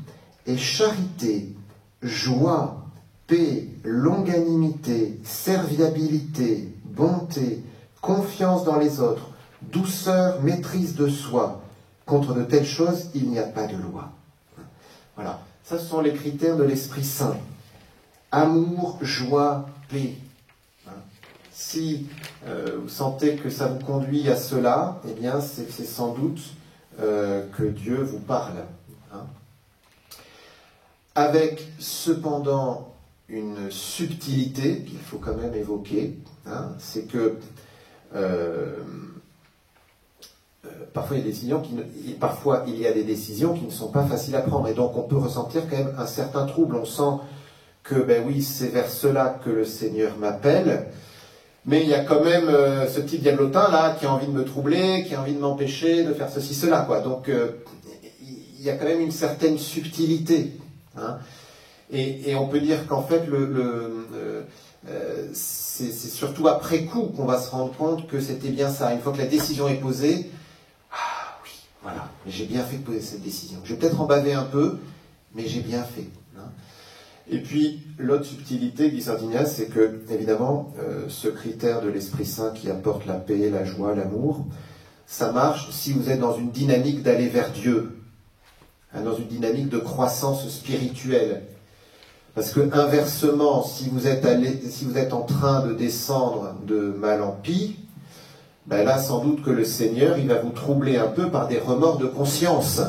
Speaker 1: est charité, joie, paix, longanimité, serviabilité, bonté, confiance dans les autres, douceur, maîtrise de soi. Contre de telles choses, il n'y a pas de loi. Voilà. Ça, ce sont les critères de l'Esprit Saint. Amour, joie, paix. Si vous sentez que ça vous conduit à cela, eh bien, c'est sans doute que Dieu vous parle. Hein. Avec, cependant, une subtilité qu'il faut quand même évoquer. Hein, c'est que parfois il y a des décisions qui ne sont pas faciles à prendre, et donc on peut ressentir quand même un certain trouble. On sent que, oui, c'est vers cela que le Seigneur m'appelle, mais il y a quand même ce petit diablotin là qui a envie de me troubler, qui a envie de m'empêcher de faire ceci, cela, quoi. Donc il y a quand même une certaine subtilité. Hein, et on peut dire qu'en fait c'est surtout après coup qu'on va se rendre compte que c'était bien ça. Une fois que la décision est posée, oui, voilà, mais j'ai bien fait de poser cette décision. Je vais peut-être en baver un peu, mais j'ai bien fait. Hein. Et puis, l'autre subtilité, dit saint Ignace, c'est que, évidemment, ce critère de l'Esprit Saint qui apporte la paix, la joie, l'amour, ça marche si vous êtes dans une dynamique d'aller vers Dieu, hein, dans une dynamique de croissance spirituelle. Parce que, inversement, si vous êtes en train de descendre de mal en pis, là, sans doute que le Seigneur, il va vous troubler un peu par des remords de conscience.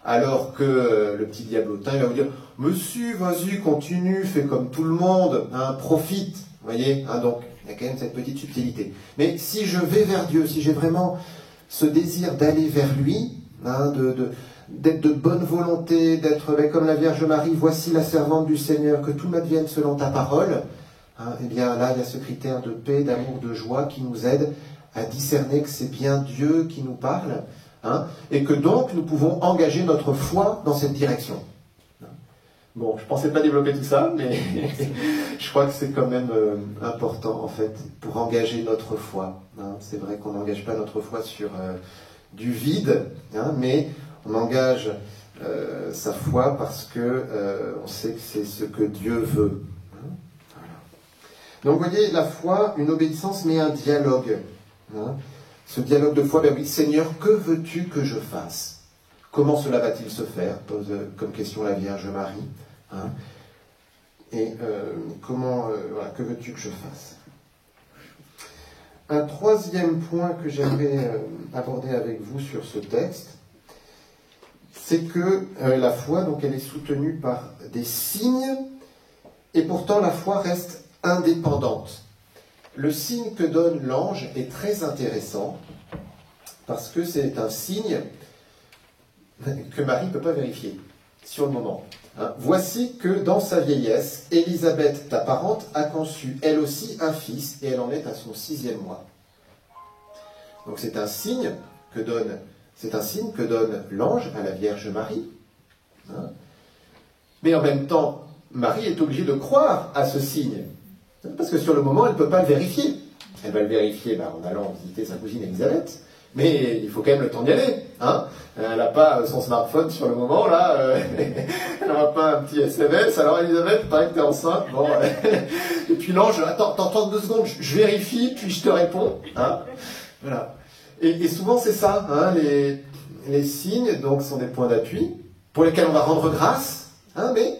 Speaker 1: Alors que le petit diablotin, il va vous dire « Monsieur, vas-y, continue, fais comme tout le monde, hein, profite. » Vous voyez, hein, donc, il y a quand même cette petite subtilité. Mais si je vais vers Dieu, si j'ai vraiment ce désir d'aller vers lui, hein, d'être de bonne volonté, d'être comme la Vierge Marie, voici la servante du Seigneur, que tout m'advienne selon ta parole, eh bien là, il y a ce critère de paix, d'amour, de joie qui nous aide à discerner que c'est bien Dieu qui nous parle, et que donc nous pouvons engager notre foi dans cette direction. Bon, je ne pensais pas développer tout ça, mais je crois que c'est quand même important, en fait, pour engager notre foi. C'est vrai qu'on n'engage pas notre foi sur du vide, mais on engage sa foi parce que on sait que c'est ce que Dieu veut. Voilà. Donc, vous voyez, la foi, une obéissance, mais un dialogue. Ce dialogue de foi, ben oui, Seigneur, que veux-tu que je fasse? Comment cela va-t-il se faire? Pose comme question la Vierge Marie. Et voilà, que veux-tu que je fasse? Un troisième point que j'aimerais aborder avec vous sur ce texte, c'est que la foi, donc, elle est soutenue par des signes, et pourtant la foi reste indépendante. Le signe que donne l'ange est très intéressant, parce que c'est un signe que Marie ne peut pas vérifier sur le moment. Voici que dans sa vieillesse, Élisabeth, ta parente, a conçu elle aussi un fils, et elle en est à son 6e mois. Donc c'est un signe que donne l'ange à la Vierge Marie. Mais en même temps, Marie est obligée de croire à ce signe, parce que sur le moment, elle ne peut pas le vérifier. Elle va le vérifier en allant visiter sa cousine Élisabeth. Mais il faut quand même le temps d'y aller. Elle n'a pas son smartphone sur le moment, là. Elle n'aura pas un petit SMS. Alors, Elisabeth, il paraît que tu es enceinte. Bon, et puis l'ange, attends 2 secondes, je vérifie, puis je te réponds. Voilà. Et souvent, c'est ça. Les signes, donc, sont des points d'appui pour lesquels on va rendre grâce. Mais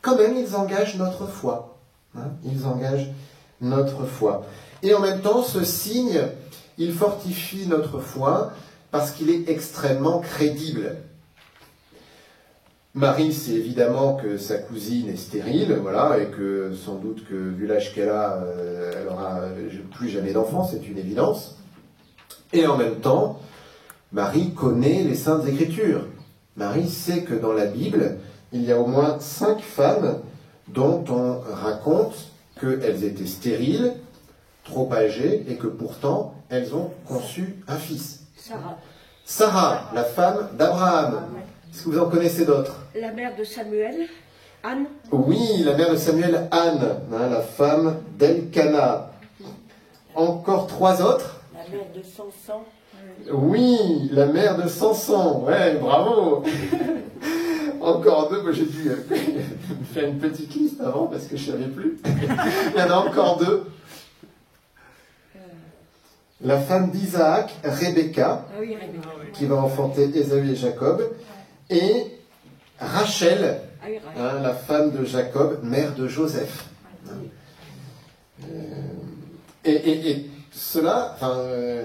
Speaker 1: quand même, ils engagent notre foi. Ils engagent notre foi. Et en même temps, ce signe, il fortifie notre foi parce qu'il est extrêmement crédible. Marie sait évidemment que sa cousine est stérile, voilà, et que sans doute que, vu l'âge qu'elle a, elle n'aura plus jamais d'enfant, c'est une évidence. Et en même temps, Marie connaît les Saintes Écritures. Marie sait que dans la Bible, il y a au moins 5 femmes dont on raconte qu'elles étaient stériles, trop âgées, et que pourtant, elles ont conçu un fils. Sarah, la femme d'Abraham. Est-ce que vous en connaissez d'autres?
Speaker 2: La mère de Samuel, Anne.
Speaker 1: Oui, la mère de Samuel, Anne, la femme d'Elkana. Encore 3 autres?
Speaker 2: La mère de Samson.
Speaker 1: Oui, la mère de Samson. Ouais, bravo. Encore 2, moi j'ai dû faire une petite liste avant parce que je ne savais plus. Il y en a encore 2. La femme d'Isaac, Rebecca, qui va enfanter Ésaü et Jacob, et Rachel, la femme de Jacob, mère de Joseph. Et cela,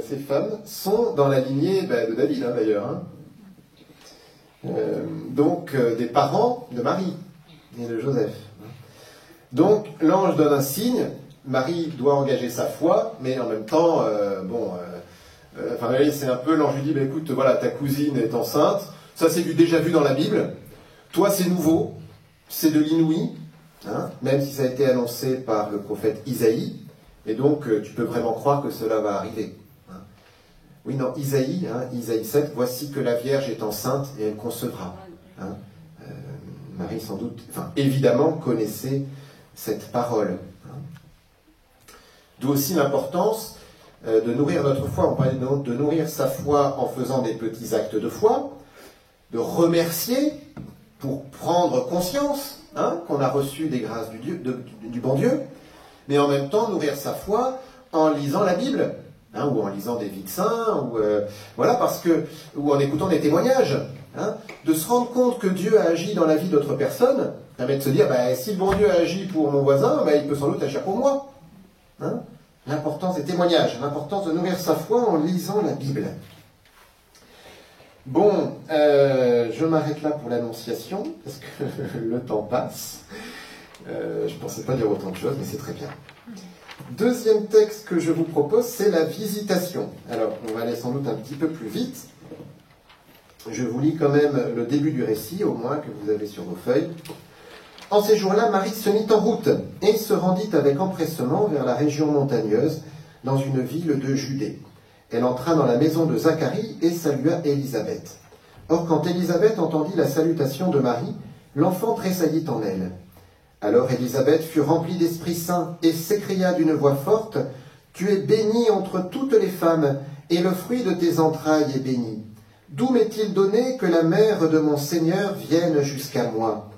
Speaker 1: ces femmes sont dans la lignée de David, d'ailleurs. Donc, des parents de Marie et de Joseph. Donc, l'ange donne un signe. Marie doit engager sa foi, mais en même temps, c'est un peu, l'ange lui dit, écoute, voilà, ta cousine est enceinte, ça c'est déjà vu dans la Bible, toi c'est nouveau, c'est de l'inouï, même si ça a été annoncé par le prophète Isaïe, et donc tu peux vraiment croire que cela va arriver. Oui, non, Isaïe 7, voici que la Vierge est enceinte et elle concevra. Marie sans doute, évidemment, connaissait cette parole. D'où aussi l'importance de nourrir notre foi. On parlait de nourrir sa foi en faisant des petits actes de foi, de remercier pour prendre conscience qu'on a reçu des grâces du bon Dieu, mais en même temps nourrir sa foi en lisant la Bible, ou en lisant des vies de saints, ou en écoutant des témoignages, de se rendre compte que Dieu a agi dans la vie d'autres personnes, permet de se dire, si le bon Dieu a agi pour mon voisin, il peut sans doute agir pour moi. L'importance des témoignages, l'importance de nourrir sa foi en lisant la Bible. Bon, je m'arrête là pour l'annonciation, parce que le temps passe. Je ne pensais pas dire autant de choses, mais c'est très bien. Deuxième texte que je vous propose, c'est la visitation. Alors, on va aller sans doute un petit peu plus vite. Je vous lis quand même le début du récit, au moins, que vous avez sur vos feuilles. En ces jours-là, Marie se mit en route et se rendit avec empressement vers la région montagneuse, dans une ville de Judée. Elle entra dans la maison de Zacharie et salua Élisabeth. Or, quand Élisabeth entendit la salutation de Marie, l'enfant tressaillit en elle. Alors Élisabeth fut remplie d'Esprit Saint et s'écria d'une voix forte, « Tu es bénie entre toutes les femmes, et le fruit de tes entrailles est béni. D'où m'est-il donné que la mère de mon Seigneur vienne jusqu'à moi ?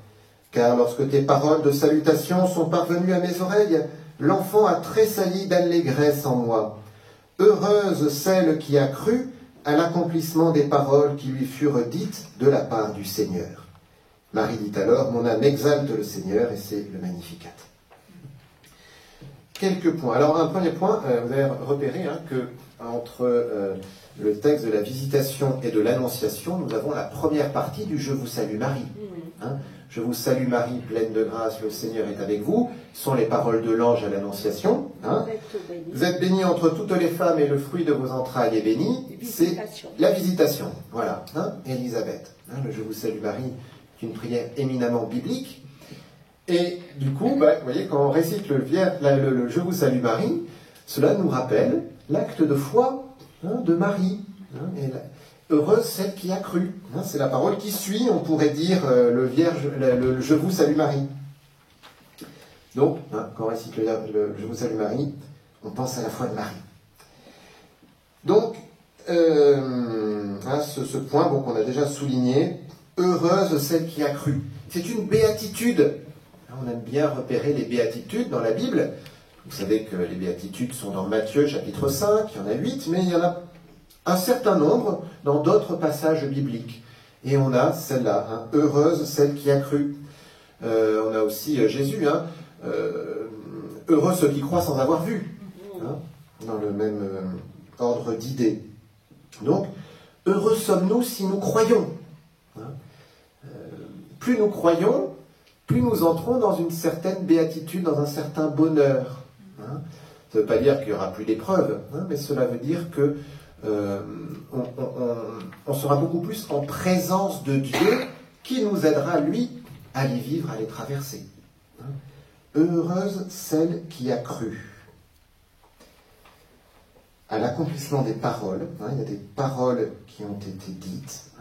Speaker 1: Car lorsque tes paroles de salutation sont parvenues à mes oreilles, l'enfant a tressailli d'allégresse en moi. Heureuse celle qui a cru à l'accomplissement des paroles qui lui furent dites de la part du Seigneur. » Marie dit alors, « Mon âme exalte le Seigneur » et c'est le Magnificat. Quelques points. Alors, un premier point, vous avez repéré que entre le texte de la visitation et de l'annonciation, nous avons la première partie du « Je vous salue Marie ». Je vous salue Marie, pleine de grâce, le Seigneur est avec vous. Ce sont les paroles de l'ange à l'annonciation. Vous êtes bénie entre toutes les femmes et le fruit de vos entrailles est béni. C'est la visitation. Voilà, Élisabeth. Le Je vous salue Marie est une prière éminemment biblique. Et du coup, vous voyez, quand on récite le Je vous salue Marie, cela nous rappelle l'acte de foi de Marie. Heureuse celle qui a cru. C'est la parole qui suit, on pourrait dire, le Je vous salue Marie. Donc, quand on récite le Je vous salue Marie, on pense à la foi de Marie. Donc, ce point qu'on a déjà souligné, heureuse celle qui a cru. C'est une béatitude. On aime bien repérer les béatitudes dans la Bible. Vous savez que les béatitudes sont dans Matthieu chapitre 5, il y en a 8, mais il y en a un certain nombre dans d'autres passages bibliques. Et on a celle-là, heureuse celle qui a cru. On a aussi Jésus, heureux ceux qui croient sans avoir vu, dans le même ordre d'idées. Donc, heureux sommes-nous si nous croyons. Plus nous croyons, plus nous entrons dans une certaine béatitude, dans un certain bonheur. Ça ne veut pas dire qu'il n'y aura plus d'épreuves, mais cela veut dire que on sera beaucoup plus en présence de Dieu qui nous aidera, lui, à les vivre, à les traverser. Heureuse celle qui a cru. À l'accomplissement des paroles, il y a des paroles qui ont été dites.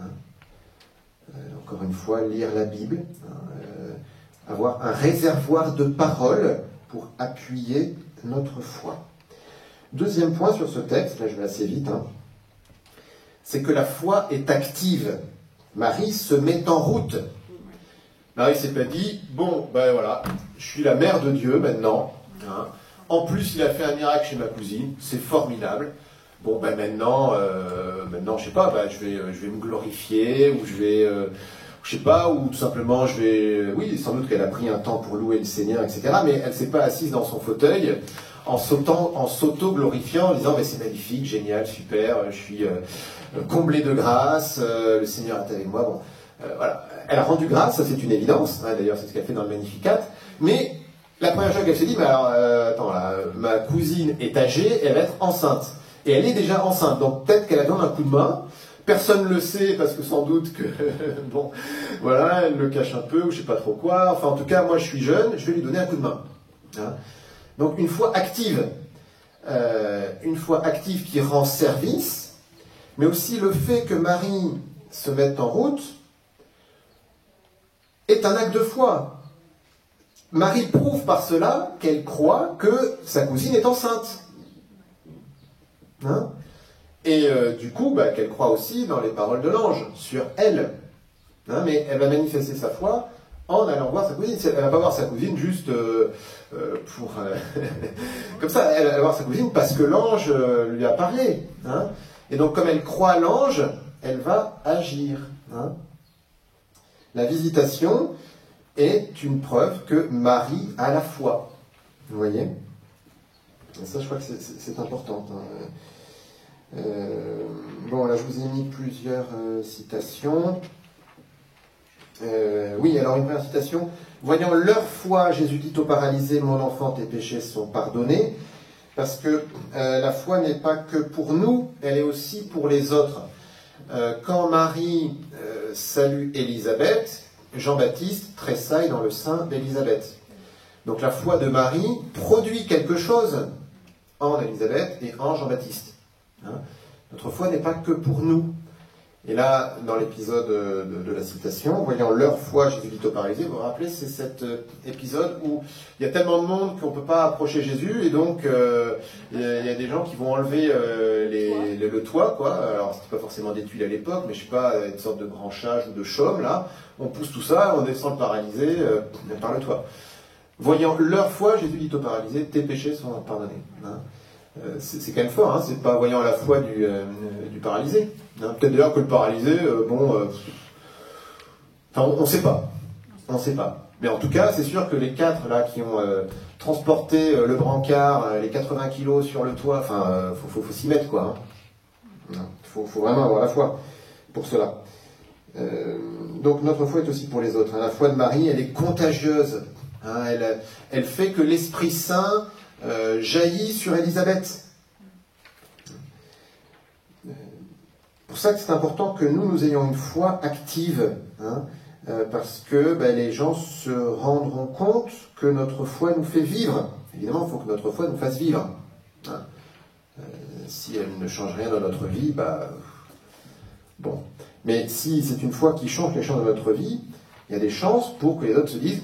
Speaker 1: Encore une fois, lire la Bible, avoir un réservoir de paroles pour appuyer notre foi. Deuxième point sur ce texte, là je vais assez vite, c'est que la foi est active. Marie se met en route. Marie ne s'est pas dit, bon, voilà, je suis la mère de Dieu maintenant. En plus, il a fait un miracle chez ma cousine, c'est formidable. Bon, maintenant, je sais pas, je vais me glorifier, ou je sais pas, ou tout simplement, oui, sans doute qu'elle a pris un temps pour louer le Seigneur, etc., mais elle ne s'est pas assise dans son fauteuil, en s'auto-glorifiant, en disant, mais c'est magnifique, génial, super, je suis comblé de grâce, le Seigneur est avec moi. Bon, voilà. Elle a rendu grâce, ça c'est une évidence, d'ailleurs c'est ce qu'elle fait dans le Magnificat, mais la première chose qu'elle s'est dit, mais alors, attends, là, ma cousine est âgée, elle va être enceinte. Et elle est déjà enceinte, donc peut-être qu'elle a donné un coup de main. Personne ne le sait, parce que sans doute que, bon, voilà, elle le cache un peu, ou je sais pas trop quoi. Enfin, en tout cas, moi je suis jeune, je vais lui donner un coup de main. Donc une foi active qui rend service, mais aussi le fait que Marie se mette en route est un acte de foi. Marie prouve par cela qu'elle croit que sa cousine est enceinte. Et du coup, qu'elle croit aussi dans les paroles de l'ange sur elle. Mais elle va manifester sa foi en allant voir sa cousine. Elle ne va pas voir sa cousine juste pour... comme ça, elle va voir sa cousine parce que l'ange lui a parlé. Et donc, comme elle croit à l'ange, elle va agir. La visitation est une preuve que Marie a la foi. Vous voyez ? Et ça, je crois que c'est important. Bon, là, je vous ai mis plusieurs citations. Oui, alors une première citation. Voyant leur foi, Jésus dit au paralysé, mon enfant, tes péchés sont pardonnés. Parce que la foi n'est pas que pour nous, elle est aussi pour les autres. Quand Marie salue Élisabeth, Jean-Baptiste tressaille dans le sein d'Élisabeth. Donc la foi de Marie produit quelque chose en Élisabeth et en Jean-Baptiste. Hein. Notre foi n'est pas que pour nous. Et là, dans l'épisode de la citation, voyant leur foi, Jésus dit aux paralysés, vous vous rappelez, c'est cet épisode où il y a tellement de monde qu'on ne peut pas approcher Jésus, et donc il y a des gens qui vont enlever le toit, quoi. Alors, c'était pas forcément des tuiles à l'époque, mais je sais pas, une sorte de branchage ou de chaume, là. On pousse tout ça, on descend le paralysé par le toit. Voyant leur foi, Jésus dit aux paralysés, tes péchés sont pardonnés. Hein. C'est quand même fort, hein, c'est pas voyant la foi du paralysé. Hein. Peut-être d'ailleurs que le paralysé, on ne sait pas. On ne sait pas. Mais en tout cas, c'est sûr que les 4 là qui ont transporté le brancard, les 80 kilos sur le toit, faut s'y mettre, quoi. Hein. Faut vraiment avoir la foi pour cela. Donc notre foi est aussi pour les autres. Hein. La foi de Marie, elle est contagieuse. Hein. Elle fait que l'Esprit Saint jaillit sur Élisabeth. C'est pour ça que c'est important que nous ayons une foi active, hein, parce que les gens se rendront compte que notre foi nous fait vivre. Évidemment, il faut que notre foi nous fasse vivre. Hein. Si elle ne change rien dans notre vie, bon. Mais si c'est une foi qui change les choses dans notre vie, il y a des chances pour que les autres se disent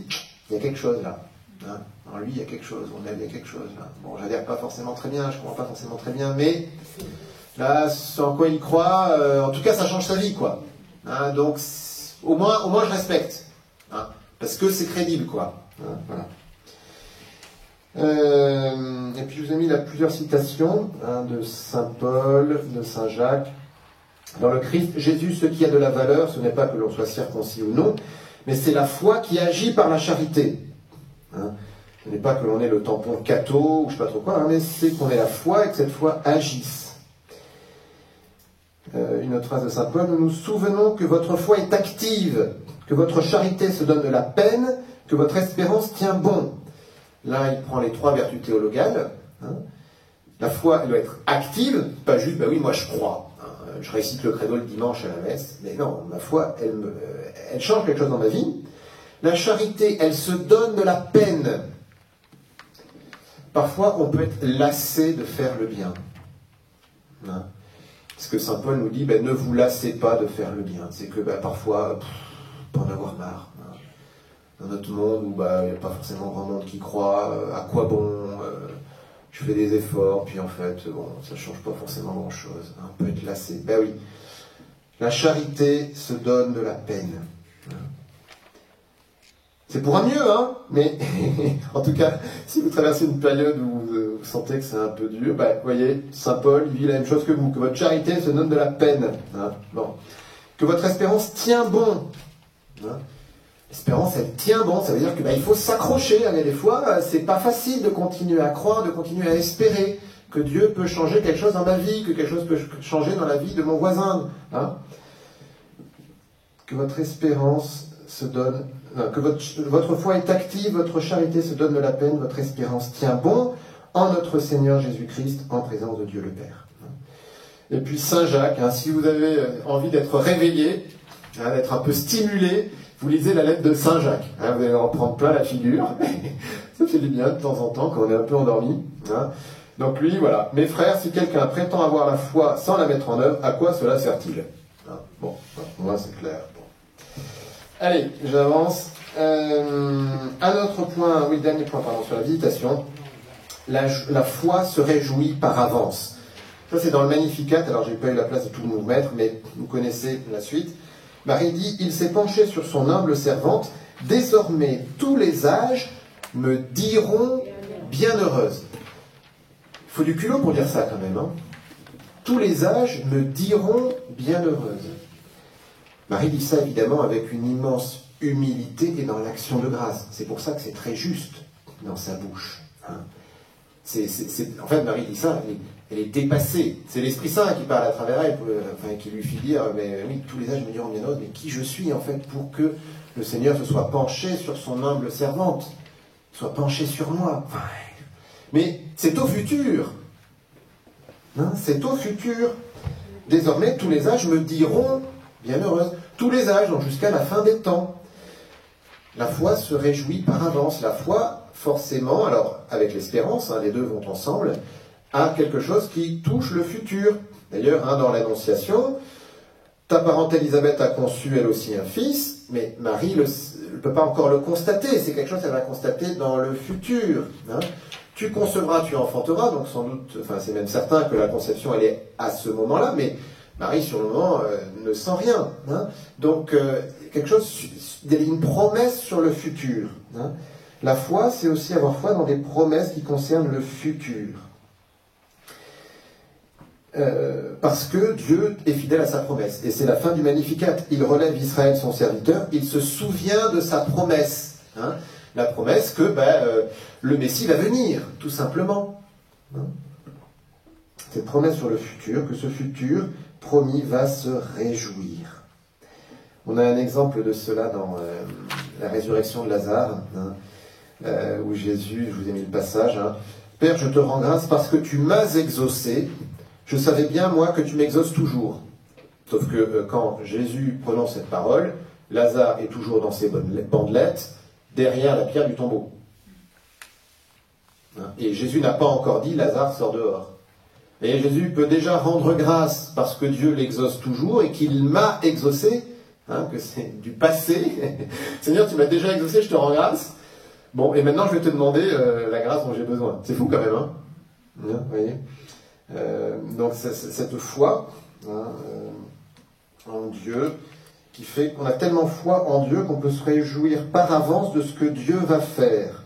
Speaker 1: il y a quelque chose là. Hein. En lui, il y a quelque chose, en elle, il y a quelque chose là. Bon, j'adhère pas forcément très bien, je comprends pas forcément très bien, mais là, ce en quoi il croit, en tout cas, ça change sa vie, quoi. Hein, donc, au moins, je respecte. Hein, parce que c'est crédible, quoi. Hein, voilà. Et puis, je vous ai mis là plusieurs citations de Saint Paul, de Saint Jacques. Dans le Christ, Jésus, ce qui a de la valeur, ce n'est pas que l'on soit circoncis ou non, mais c'est la foi qui agit par la charité. Hein, ce n'est pas que l'on ait le tampon catho, ou je sais pas trop quoi, hein, mais c'est qu'on ait la foi et que cette foi agisse. Une autre phrase de Saint Paul, nous nous souvenons que votre foi est active, que votre charité se donne de la peine, que votre espérance tient bon. Là, il prend les 3 vertus théologales. Hein. La foi, elle doit être active, pas juste, oui, moi je crois. Hein. Je récite le credo le dimanche à la messe. Mais non, ma foi, elle change quelque chose dans ma vie. La charité, elle se donne de la peine. Parfois, on peut être lassé de faire le bien. Hein. Parce que Saint Paul nous dit, ne vous lassez pas de faire le bien. C'est que parfois, on peut en avoir marre. Hein. Dans notre monde où il n'y a pas forcément grand monde qui croit, à quoi bon, je fais des efforts, puis en fait, ça ne change pas forcément grand-chose. Hein. On peut être lassé. Oui, la charité se donne de la peine. Hein. C'est pour un mieux, hein, mais en tout cas, si vous traversez une période où vous sentez que c'est un peu dur, vous voyez, Saint Paul vit la même chose que vous, que votre charité se donne de la peine. Hein, bon. Que votre espérance tient bon. Hein. L'espérance, elle tient bon, ça veut dire qu'il faut s'accrocher. Des fois, c'est pas facile de continuer à croire, de continuer à espérer que Dieu peut changer quelque chose dans ma vie, que quelque chose peut changer dans la vie de mon voisin. Hein. Que votre espérance se donne... que votre foi est active, votre charité se donne de la peine, votre espérance tient bon en notre Seigneur Jésus-Christ, en présence de Dieu le Père. Et puis Saint Jacques, si vous avez envie d'être réveillé, d'être un peu stimulé, vous lisez la lettre de Saint Jacques. Vous allez en prendre plein la figure. Ça fait du bien de temps en temps quand on est un peu endormi. Donc lui, voilà. Mes frères, si quelqu'un prétend avoir la foi sans la mettre en œuvre, à quoi cela sert-il? Bon, pour moi c'est clair. Allez, j'avance. Un autre point, dernier point, sur la visitation. La foi se réjouit par avance. Ça, c'est dans le Magnificat. Alors, j'ai pas eu la place de tout vous mettre, mais vous connaissez la suite. Marie dit, il s'est penché sur son humble servante. Désormais, tous les âges me diront bienheureuse. Il faut du culot pour dire ça, quand même. Hein. Tous les âges me diront bienheureuse. Marie dit ça évidemment avec une immense humilité et dans l'action de grâce. C'est pour ça que c'est très juste dans sa bouche. Hein. En fait, Marie dit ça, elle est dépassée. C'est l'Esprit Saint qui parle à travers elle, qui lui fit dire, mais oui, tous les âges me diront bienheureuse, mais qui je suis en fait pour que le Seigneur se soit penché sur son humble servante, soit penché sur moi. Mais c'est au futur. Hein, c'est au futur. Désormais, tous les âges me diront bienheureuse. Tous les âges, donc jusqu'à la fin des temps. La foi se réjouit par avance. La foi, forcément, alors avec l'espérance, hein, les deux vont ensemble, a quelque chose qui touche le futur. D'ailleurs, hein, dans l'Annonciation, ta parente Élisabeth a conçu elle aussi un fils, mais Marie ne peut pas encore le constater. C'est quelque chose qu'elle va constater dans le futur. Hein. Tu concevras, tu enfanteras, donc sans doute, enfin c'est même certain que la conception elle est à ce moment-là, mais Marie sur le moment ne sent rien. Hein. Donc quelque chose, une promesse sur le futur. Hein. La foi, c'est aussi avoir foi dans des promesses qui concernent le futur. Parce que Dieu est fidèle à sa promesse. Et c'est la fin du Magnificat. Il relève Israël, son serviteur, il se souvient de sa promesse. Hein. La promesse que le Messie va venir, tout simplement. Hein. Cette promesse sur le futur, que ce futur promis va se réjouir. On a un exemple de cela dans la résurrection de Lazare, hein, où Jésus, je vous ai mis le passage, hein, Père, je te rends grâce parce que tu m'as exaucé. Je savais bien, moi, que tu m'exauces toujours. Sauf que quand Jésus prononce cette parole, Lazare est toujours dans ses bandelettes, derrière la pierre du tombeau. Et Jésus n'a pas encore dit, Lazare sort dehors. Et Jésus peut déjà rendre grâce parce que Dieu l'exauce toujours et qu'il m'a exaucé, hein, que c'est du passé. Seigneur, tu m'as déjà exaucé, je te rends grâce. Bon, et maintenant je vais te demander la grâce dont j'ai besoin. C'est fou quand même, hein, vous voyez. Donc cette foi en Dieu qui fait qu'on a tellement foi en Dieu qu'on peut se réjouir par avance de ce que Dieu va faire.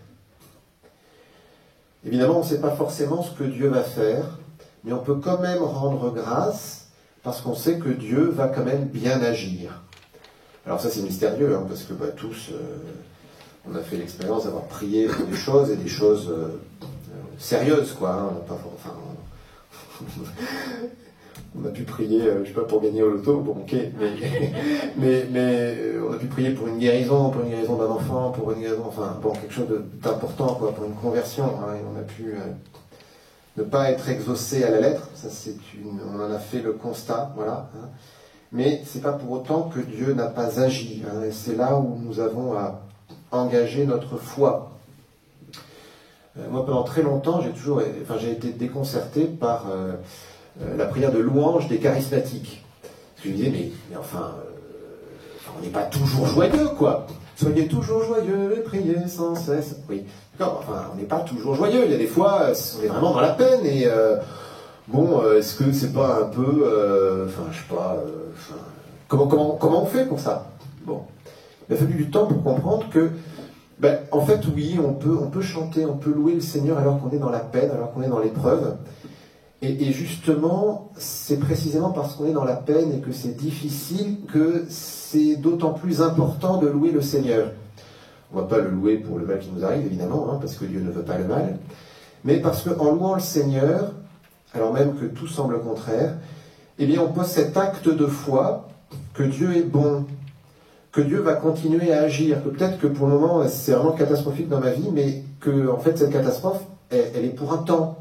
Speaker 1: Évidemment, on ne sait pas forcément ce que Dieu va faire, mais on peut quand même rendre grâce parce qu'on sait que Dieu va quand même bien agir. Alors ça c'est mystérieux, hein, parce que tous, on a fait l'expérience d'avoir prié pour des choses et des choses sérieuses, quoi. Hein, on a pu prier, je ne sais pas, pour gagner au loto, bon ok, mais on a pu prier pour une guérison d'un enfant, pour une guérison, enfin bon, quelque chose d'important, quoi, pour une conversion, hein, et on a pu ne pas être exaucé à la lettre, ça on en a fait le constat, voilà, hein, mais c'est pas pour autant que Dieu n'a pas agi, hein, et c'est là où nous avons à engager notre foi. Moi, pendant très longtemps, j'ai été déconcerté par la prière de louange des charismatiques. Parce que je me disais, mais enfin, on n'est pas toujours joyeux, quoi. Soyez toujours joyeux et priez sans cesse. Oui, d'accord, enfin, on n'est pas toujours joyeux. Il y a des fois, on est vraiment dans la peine. Et est-ce que c'est pas un peu, je sais pas, comment on fait pour ça? Bon, il a fallu du temps pour comprendre que en fait, oui, on peut chanter, on peut louer le Seigneur alors qu'on est dans la peine, alors qu'on est dans l'épreuve. Et justement, c'est précisément parce qu'on est dans la peine et que c'est difficile que c'est d'autant plus important de louer le Seigneur. On ne va pas le louer pour le mal qui nous arrive, évidemment, hein, parce que Dieu ne veut pas le mal, mais parce qu'en louant le Seigneur, alors même que tout semble contraire, eh bien on pose cet acte de foi que Dieu est bon, que Dieu va continuer à agir, que peut-être que pour le moment c'est vraiment catastrophique dans ma vie, mais que en fait cette catastrophe, elle est pour un temps,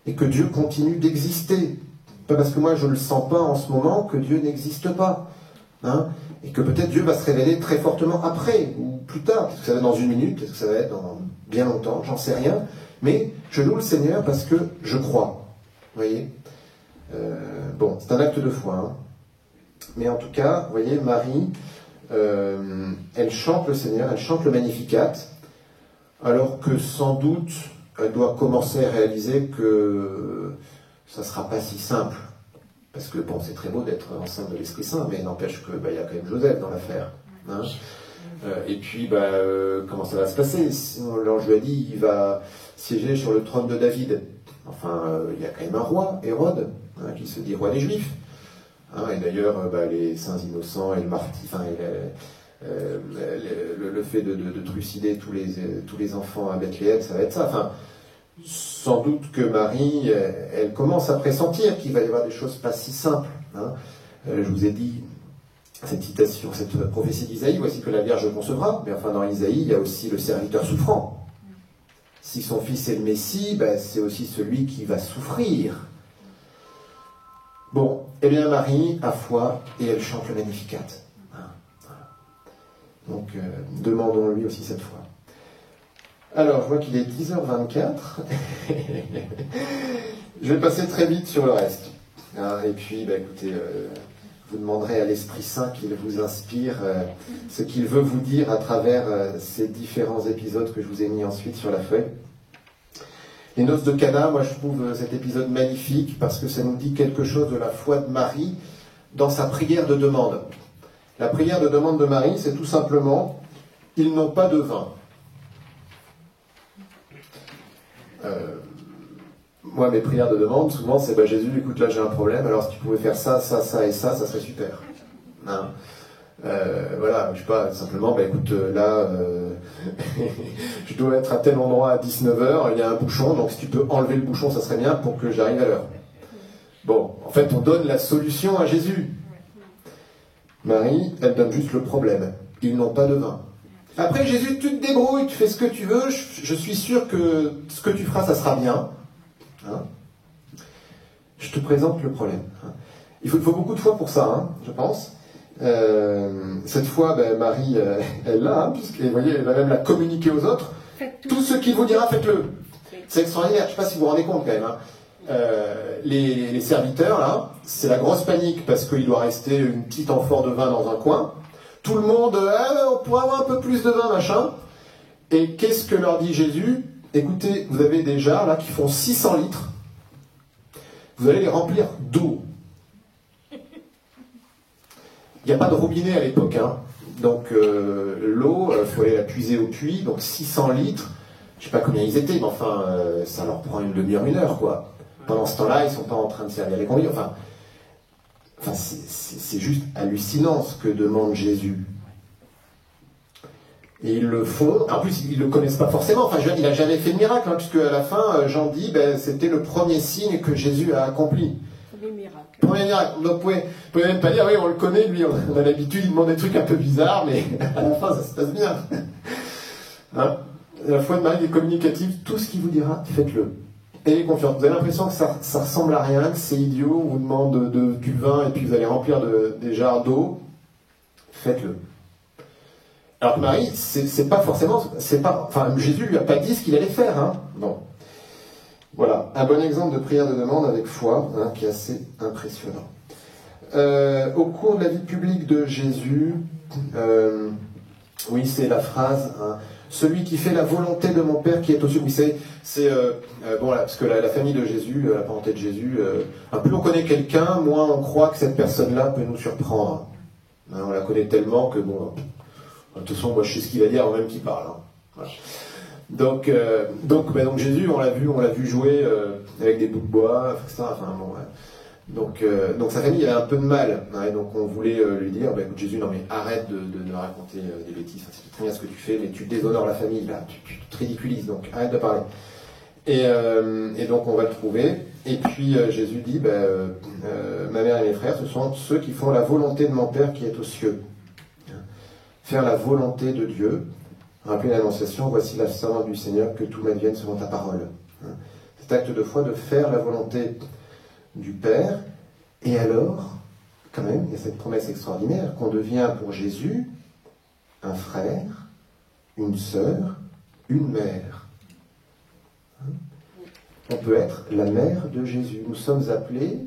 Speaker 1: et que Dieu continue d'exister. Pas parce que moi je ne le sens pas en ce moment que Dieu n'existe pas, hein, et que peut-être Dieu va se révéler très fortement après, ou plus tard, est-ce que ça va être dans une minute, est-ce que ça va être dans bien longtemps, j'en sais rien, mais je loue le Seigneur parce que je crois, vous voyez. C'est un acte de foi, hein. Mais en tout cas, vous voyez, Marie, elle chante le Seigneur, elle chante le Magnificat, alors que sans doute elle doit commencer à réaliser que ça ne sera pas si simple. Parce que c'est très beau d'être enceinte de l'Esprit Saint, mais n'empêche que il y a quand même Joseph dans l'affaire. Hein. Et puis, comment ça va se passer? Sinon, l'ange lui a dit, il va siéger sur le trône de David. Enfin, il y a quand même un roi, Hérode, hein, qui se dit roi des Juifs. Hein, et d'ailleurs, les saints innocents et le le fait de trucider tous les enfants à Bethléem, ça va être ça. Enfin, sans doute que Marie, elle commence à pressentir qu'il va y avoir des choses pas si simples. Hein. Je vous ai dit cette citation, cette prophétie d'Isaïe, voici que la Vierge concevra, mais enfin dans Isaïe, il y a aussi le serviteur souffrant. Si son fils est le Messie, c'est aussi celui qui va souffrir. Bon, eh bien Marie a foi et elle chante le Magnificat. Donc, demandons-lui aussi cette fois. Alors, je vois qu'il est 10h24. Je vais passer très vite sur le reste. Et puis, écoutez, vous demanderez à l'Esprit Saint qu'il vous inspire ce qu'il veut vous dire à travers ces différents épisodes que je vous ai mis ensuite sur la feuille. Les noces de Cana, moi je trouve cet épisode magnifique parce que ça nous dit quelque chose de la foi de Marie dans sa prière de demande. La prière de demande de Marie, c'est tout simplement « Ils n'ont pas de vin ». Moi, mes prières de demande, souvent, c'est Jésus, écoute, là j'ai un problème, alors si tu pouvais faire ça, ça, ça et ça, ça serait super. Hein, voilà, je sais pas, simplement, écoute, là, je dois être à tel endroit à 19h, il y a un bouchon, donc si tu peux enlever le bouchon, ça serait bien pour que j'arrive à l'heure. Bon, en fait, on donne la solution à Jésus. Marie, elle donne juste le problème. Ils n'ont pas de vin. Après, Jésus, tu te débrouilles, tu fais ce que tu veux, je suis sûr que ce que tu feras, ça sera bien. Hein, je te présente le problème. Hein. Il faut beaucoup de foi pour ça, hein, je pense. Cette fois, Marie, elle l'a, hein, puisqu'elle, vous voyez, elle va même la communiquer aux autres. Tout ce qu'il vous dira, faites-le. C'est extraordinaire, je ne sais pas si vous vous rendez compte quand même. Hein. Les serviteurs, là, c'est la grosse panique parce qu'il doit rester une petite amphore de vin dans un coin. Tout le monde, on pourrait avoir un peu plus de vin, machin. Et qu'est-ce que leur dit Jésus ? Écoutez, vous avez des jarres là qui font 600 litres. Vous allez les remplir d'eau. Il n'y a pas de robinet à l'époque, hein. Donc l'eau, il faut aller la puiser au puits. Donc 600 litres, je ne sais pas combien ils étaient, mais enfin, ça leur prend une demi-heure, une heure, quoi. Pendant ce temps-là, ils ne sont pas en train de servir les convives. Enfin c'est juste hallucinant ce que demande Jésus. Et ils le font. En plus, ils ne le connaissent pas forcément. Enfin, il n'a jamais fait de miracle, hein, puisque à la fin, Jean dit, c'était le premier signe que Jésus a accompli.
Speaker 2: Premier miracle.
Speaker 1: Premier miracle. Donc, vous pouvez même pas dire, oui, on le connaît, lui, on a l'habitude, il demande des trucs un peu bizarres, mais à la fin, ça se passe bien. Hein, la foi de Marie est communicative. Tout ce qu'il vous dira, faites-le. Ayez confiance. Vous avez l'impression que ça ressemble à rien, que c'est idiot. On vous demande du vin et puis vous allez remplir des jarres d'eau. Faites-le. Alors que Marie, c'est pas forcément, Jésus lui a pas dit ce qu'il allait faire, hein. Bon, voilà, un bon exemple de prière de demande avec foi, hein, qui est assez impressionnant. Au cours de la vie publique de Jésus, oui, c'est la phrase, hein, celui qui fait la volonté de mon Père qui est aux cieux. Oui, bon là, parce que la famille de Jésus, la parenté de Jésus, plus on connaît quelqu'un, moins on croit que cette personne-là peut nous surprendre. Hein, on la connaît tellement que bon. De toute façon, moi je sais ce qu'il va dire avant même qu'il parle. Hein. Voilà. Donc Jésus, on l'a vu jouer avec des bouts de bois, etc. Enfin, bon, ouais. Donc sa famille avait un peu de mal. Hein, et donc on voulait lui dire, écoute Jésus, non mais arrête de raconter des bêtises. C'est très bien ce que tu fais, mais tu déshonores la famille là, tu te ridiculises. Donc arrête de parler. Et donc on va le trouver. Et puis Jésus dit, ma mère et mes frères, ce sont ceux qui font la volonté de mon Père qui est aux cieux. Faire la volonté de Dieu, rappeler l'annonciation, voici la servante du Seigneur, que tout m'advienne selon ta parole. Cet acte de foi de faire la volonté du Père, et alors, quand même, il y a cette promesse extraordinaire qu'on devient pour Jésus un frère, une sœur, une mère. On peut être la mère de Jésus. Nous sommes appelés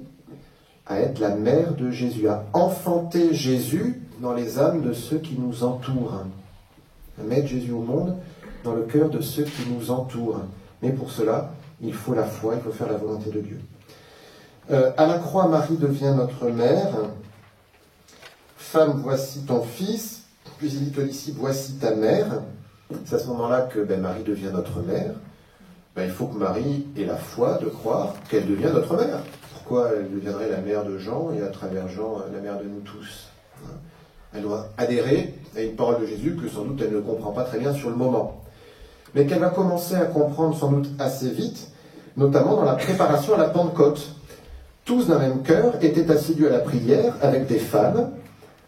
Speaker 1: à être la mère de Jésus, à enfanter Jésus dans les âmes de ceux qui nous entourent. À mettre Jésus au monde dans le cœur de ceux qui nous entourent. Mais pour cela, il faut la foi, il faut faire la volonté de Dieu. À la croix, Marie devient notre mère. Femme, voici ton fils. Puis il dit ici, voici ta mère. C'est à ce moment-là que Marie devient notre mère. Il faut que Marie ait la foi de croire qu'elle devient notre mère. Pourquoi elle deviendrait la mère de Jean et à travers Jean, la mère de nous tous? Elle doit adhérer à une parole de Jésus que sans doute elle ne comprend pas très bien sur le moment. Mais qu'elle va commencer à comprendre sans doute assez vite, notamment dans la préparation à la Pentecôte. Tous d'un même cœur étaient assidus à la prière avec des femmes,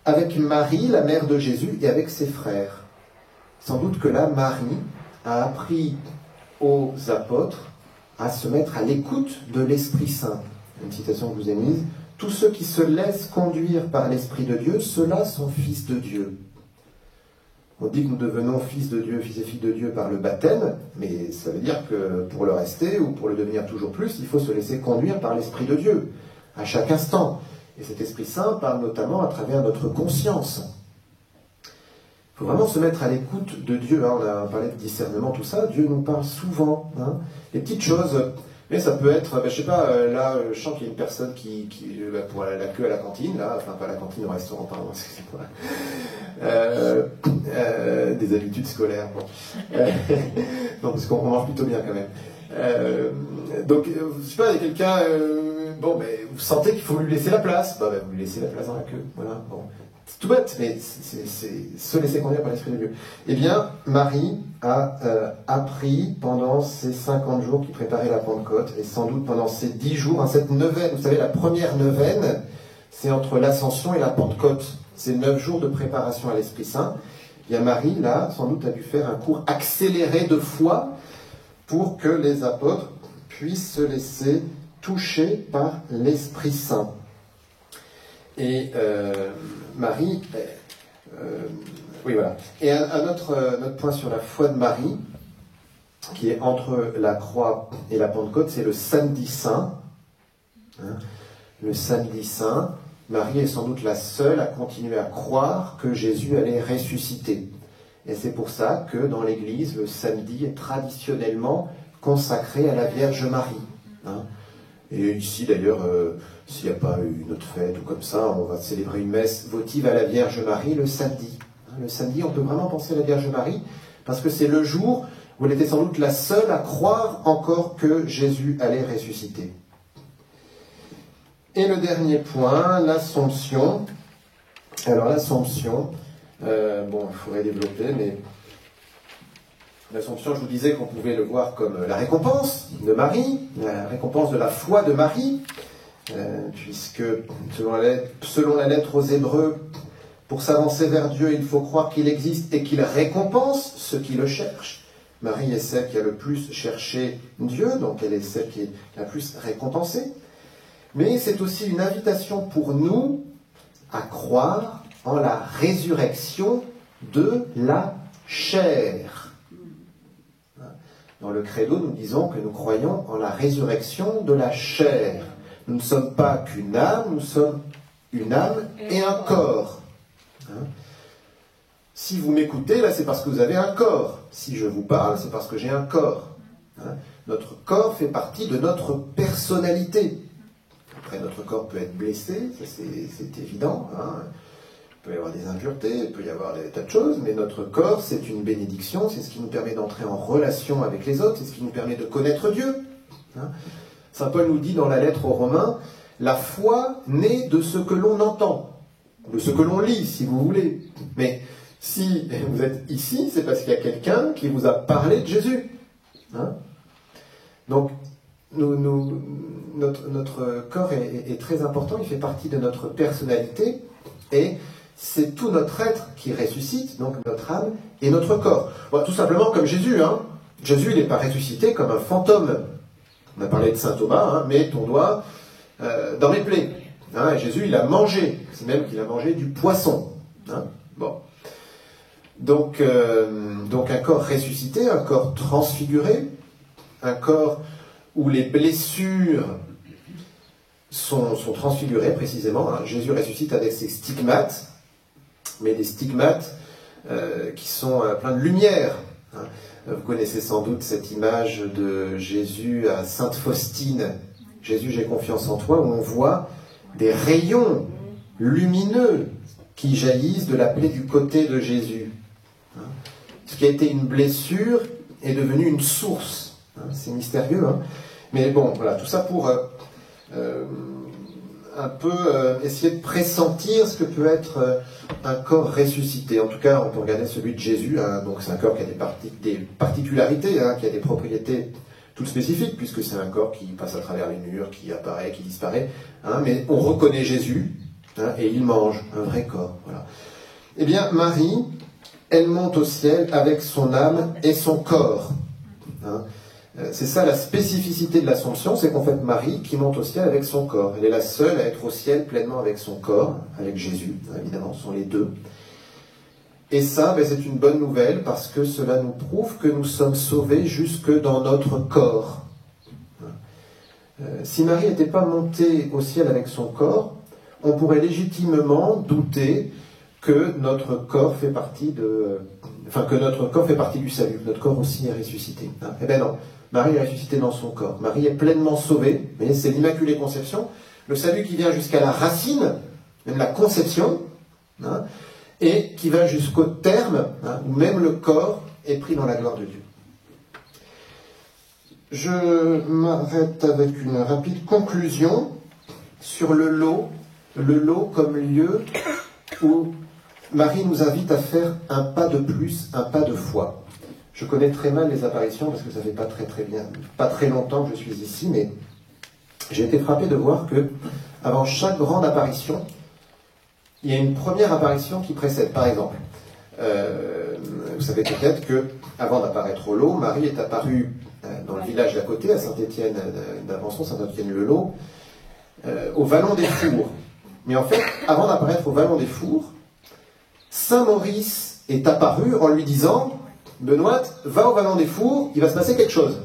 Speaker 1: avec Marie, la mère de Jésus, et avec ses frères. Sans doute que là, Marie a appris aux apôtres à se mettre à l'écoute de l'Esprit Saint. Une citation que je vous ai mise. Tous ceux qui se laissent conduire par l'Esprit de Dieu, ceux-là sont fils de Dieu. On dit que nous devenons fils de Dieu, fils et filles de Dieu par le baptême, mais ça veut dire que pour le rester ou pour le devenir toujours plus, il faut se laisser conduire par l'Esprit de Dieu, à chaque instant. Et cet Esprit Saint parle notamment à travers notre conscience. Il faut vraiment se mettre à l'écoute de Dieu. On a parlé de discernement, tout ça. Dieu nous parle souvent. Les petites choses, mais ça peut être, je sais pas, là, je sens qu'il y a une personne qui pour la queue à la cantine, là, enfin pas à la cantine, au restaurant, pardon, excusez-moi. Des habitudes scolaires. Bon. Non, parce qu'on mange plutôt bien quand même. Donc, je sais pas, il y a quelqu'un, vous sentez qu'il faut lui laisser la place. Vous lui laissez la place dans la queue. Voilà, bon. C'est tout bête, mais c'est se laisser conduire par l'Esprit de Dieu. Eh bien, Marie a appris pendant ces 50 jours qui préparaient la Pentecôte, et sans doute pendant ces 10 jours, cette neuvaine, vous savez, la première neuvaine, c'est entre l'Ascension et la Pentecôte. C'est 9 jours de préparation à l'Esprit Saint. Eh bien, Marie, là, sans doute, a dû faire un cours accéléré de foi pour que les apôtres puissent se laisser toucher par l'Esprit Saint. Et Marie, oui voilà. Et un autre point sur la foi de Marie, qui est entre la croix et la Pentecôte, c'est le samedi saint. Le samedi saint, Marie est sans doute la seule à continuer à croire que Jésus allait ressusciter. Et c'est pour ça que dans l'Église, le samedi est traditionnellement consacré à la Vierge Marie. Et ici d'ailleurs, s'il n'y a pas une autre fête ou comme ça, on va célébrer une messe votive à la Vierge Marie le samedi. Le samedi, on peut vraiment penser à la Vierge Marie, parce que c'est le jour où elle était sans doute la seule à croire encore que Jésus allait ressusciter. Et le dernier point, l'Assomption. Alors l'Assomption, il faudrait développer, mais l'Assomption, je vous disais qu'on pouvait le voir comme la récompense de Marie, la récompense de la foi de Marie, puisque selon la lettre aux Hébreux, pour s'avancer vers Dieu, il faut croire qu'il existe et qu'il récompense ceux qui le cherchent. Marie est celle qui a le plus cherché Dieu, donc elle est celle qui est la plus récompensée. Mais c'est aussi une invitation pour nous à croire en la résurrection de la chair. Dans le credo, nous disons que nous croyons en la résurrection de la chair. Nous ne sommes pas qu'une âme, nous sommes une âme et un corps. Si vous m'écoutez, là, c'est parce que vous avez un corps. Si je vous parle, c'est parce que j'ai un corps. Notre corps fait partie de notre personnalité. Après, notre corps peut être blessé, ça c'est évident. Il peut y avoir des impuretés, il peut y avoir des tas de choses, mais notre corps, c'est une bénédiction, c'est ce qui nous permet d'entrer en relation avec les autres, c'est ce qui nous permet de connaître Dieu. Saint Paul nous dit dans la lettre aux Romains, la foi naît de ce que l'on entend, de ce que l'on lit, si vous voulez. Mais si vous êtes ici, c'est parce qu'il y a quelqu'un qui vous a parlé de Jésus. Donc, notre corps est très important, il fait partie de notre personnalité, et c'est tout notre être qui ressuscite, donc notre âme et notre corps. Bon, tout simplement comme Jésus. Jésus, il n'est pas ressuscité comme un fantôme. On a parlé de saint Thomas, mets ton doigt dans mes plaies. Et Jésus, il a mangé, c'est même qu'il a mangé du poisson. Bon. Donc un corps ressuscité, un corps transfiguré, un corps où les blessures sont transfigurées précisément. Jésus ressuscite avec ses stigmates, mais des stigmates qui sont pleins de lumière. Vous connaissez sans doute cette image de Jésus à Sainte Faustine. Jésus, j'ai confiance en toi, où on voit des rayons lumineux qui jaillissent de la plaie du côté de Jésus. Ce qui a été une blessure est devenu une source. C'est mystérieux, mais bon, voilà, tout ça pour un peu essayer de pressentir ce que peut être un corps ressuscité. En tout cas, on peut regarder celui de Jésus, donc c'est un corps qui a des particularités, qui a des propriétés toutes spécifiques, puisque c'est un corps qui passe à travers les murs, qui apparaît, qui disparaît, mais on reconnaît Jésus, et il mange un vrai corps. Voilà. Eh bien, Marie, elle monte au ciel avec son âme et son corps. C'est ça la spécificité de l'Assomption, c'est qu'en fait Marie qui monte au ciel avec son corps. Elle est la seule à être au ciel pleinement avec son corps, avec Jésus, évidemment, ce sont les deux. Et ça, c'est une bonne nouvelle parce que cela nous prouve que nous sommes sauvés jusque dans notre corps. Si Marie n'était pas montée au ciel avec son corps, on pourrait légitimement douter que notre corps fait partie du salut. Notre corps aussi est ressuscité. Eh bien non, Marie est ressuscitée dans son corps. Marie est pleinement sauvée. Vous voyez, c'est l'Immaculée Conception. Le salut qui vient jusqu'à la racine, même la conception, et qui va jusqu'au terme, où même le corps est pris dans la gloire de Dieu. Je m'arrête avec une rapide conclusion sur le lot comme lieu où Marie nous invite à faire un pas de plus, un pas de foi. Je connais très mal les apparitions parce que ça fait pas très longtemps que je suis ici, mais j'ai été frappé de voir que avant chaque grande apparition, il y a une première apparition qui précède. Par exemple, vous savez peut-être que avant d'apparaître au lot, Marie est apparue dans le village d'à côté, à Saint-Étienne d'Avençon, Saint-Étienne-le-Lot, au Vallon des Fours. Mais en fait, avant d'apparaître au Vallon des Fours, Saint Maurice est apparu en lui disant « Benoît, va au Vallon des Fours, il va se passer quelque chose. »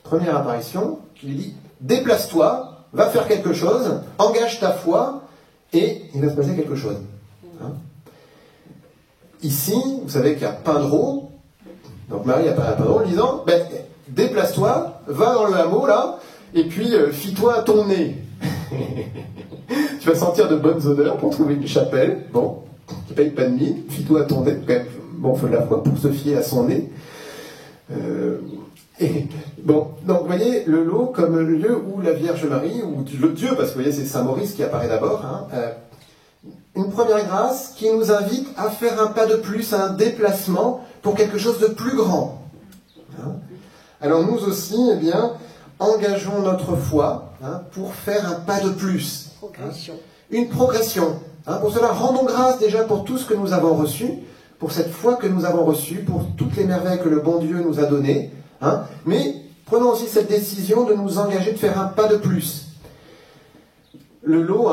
Speaker 1: Première apparition, qui lui dit « Déplace-toi, va faire quelque chose, engage ta foi, et il va se passer quelque chose. » Ici, vous savez qu'il y a Pindreau. Donc Marie apparaît à Pindreau en lui disant « Déplace-toi, va dans le hameau là, et puis fie-toi à ton nez. » Tu vas sentir de bonnes odeurs pour trouver une chapelle. Bon, qui paye pas de mine. Fie-toi à ton nez. Quand même, bon, faut de la foi pour se fier à son nez. Donc vous voyez, le lot comme le lieu où la Vierge Marie, ou le Dieu, parce que vous voyez, c'est Saint Maurice qui apparaît d'abord, une première grâce qui nous invite à faire un pas de plus, un déplacement pour quelque chose de plus grand. Alors nous aussi, engageons notre foi pour faire un pas de plus.
Speaker 2: Progression.
Speaker 1: Une progression. Pour cela, rendons grâce déjà pour tout ce que nous avons reçu, pour cette foi que nous avons reçue, pour toutes les merveilles que le bon Dieu nous a données. Mais prenons aussi cette décision de nous engager, de faire un pas de plus. Le lot,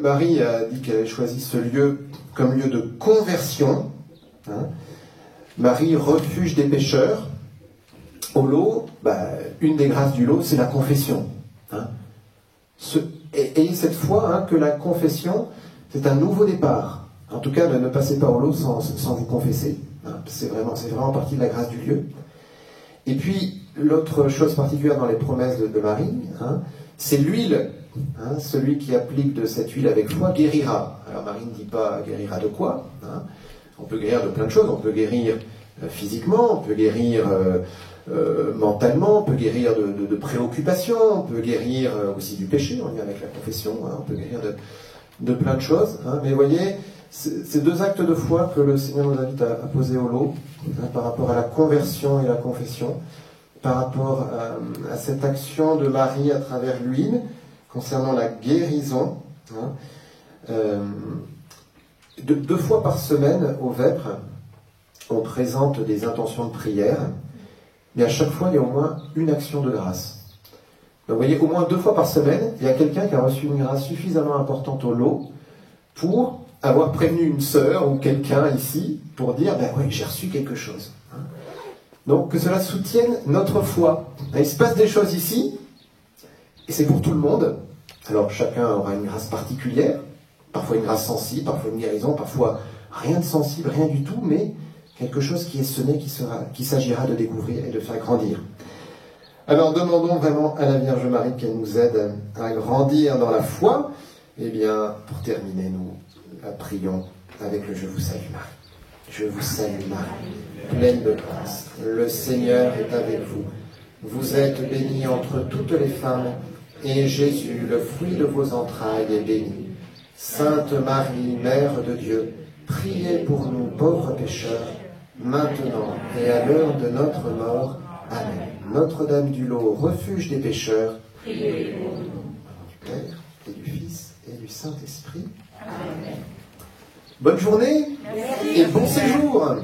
Speaker 1: Marie a dit qu'elle avait choisi ce lieu comme lieu de conversion. Marie, refuge des pécheurs. Au lot, une des grâces du lot, c'est la confession. Ayez cette foi que la confession, c'est un nouveau départ. En tout cas, ne passez pas au lot sans vous confesser. C'est vraiment partie de la grâce du lieu. Et puis, l'autre chose particulière dans les promesses de Marie, c'est l'huile. Celui qui applique de cette huile avec foi guérira. Alors Marie ne dit pas guérira de quoi. On peut guérir de plein de choses. On peut guérir physiquement, on peut guérir mentalement, on peut guérir de préoccupations, on peut guérir aussi du péché, on y est avec la confession, on peut guérir de plein de choses. Mais vous voyez, ces deux actes de foi que le Seigneur nous invite à poser au lot, par rapport à la conversion et la confession, par rapport à cette action de Marie à travers l'huile, concernant la guérison. Deux fois par semaine, au Vêpres, on présente des intentions de prière, mais à chaque fois, il y a au moins une action de grâce. Donc, vous voyez, au moins 2 fois par semaine, il y a quelqu'un qui a reçu une grâce suffisamment importante au lot pour avoir prévenu une sœur ou quelqu'un ici pour dire « oui, j'ai reçu quelque chose ». Donc, que cela soutienne notre foi. Il se passe des choses ici, et c'est pour tout le monde. Alors, chacun aura une grâce particulière, parfois une grâce sensible, parfois une guérison, parfois rien de sensible, rien du tout, mais quelque chose qui est semé, qui s'agira de découvrir et de faire grandir. Alors, demandons vraiment à la Vierge Marie qu'elle nous aide à grandir dans la foi. Eh bien, pour terminer, nous la prions avec le « Je vous salue Marie ». Je vous salue Marie, pleine de grâce. Le Seigneur est avec vous. Vous êtes bénie entre toutes les femmes, et Jésus, le fruit de vos entrailles, est béni. Sainte Marie, Mère de Dieu, priez pour nous pauvres pécheurs, maintenant et à l'heure de notre mort. Amen. Notre-Dame du Lot, refuge des pécheurs, priez pour nous. Du Père, et du Fils, et du Saint-Esprit. Amen. Bonne journée. Merci. Et bon séjour.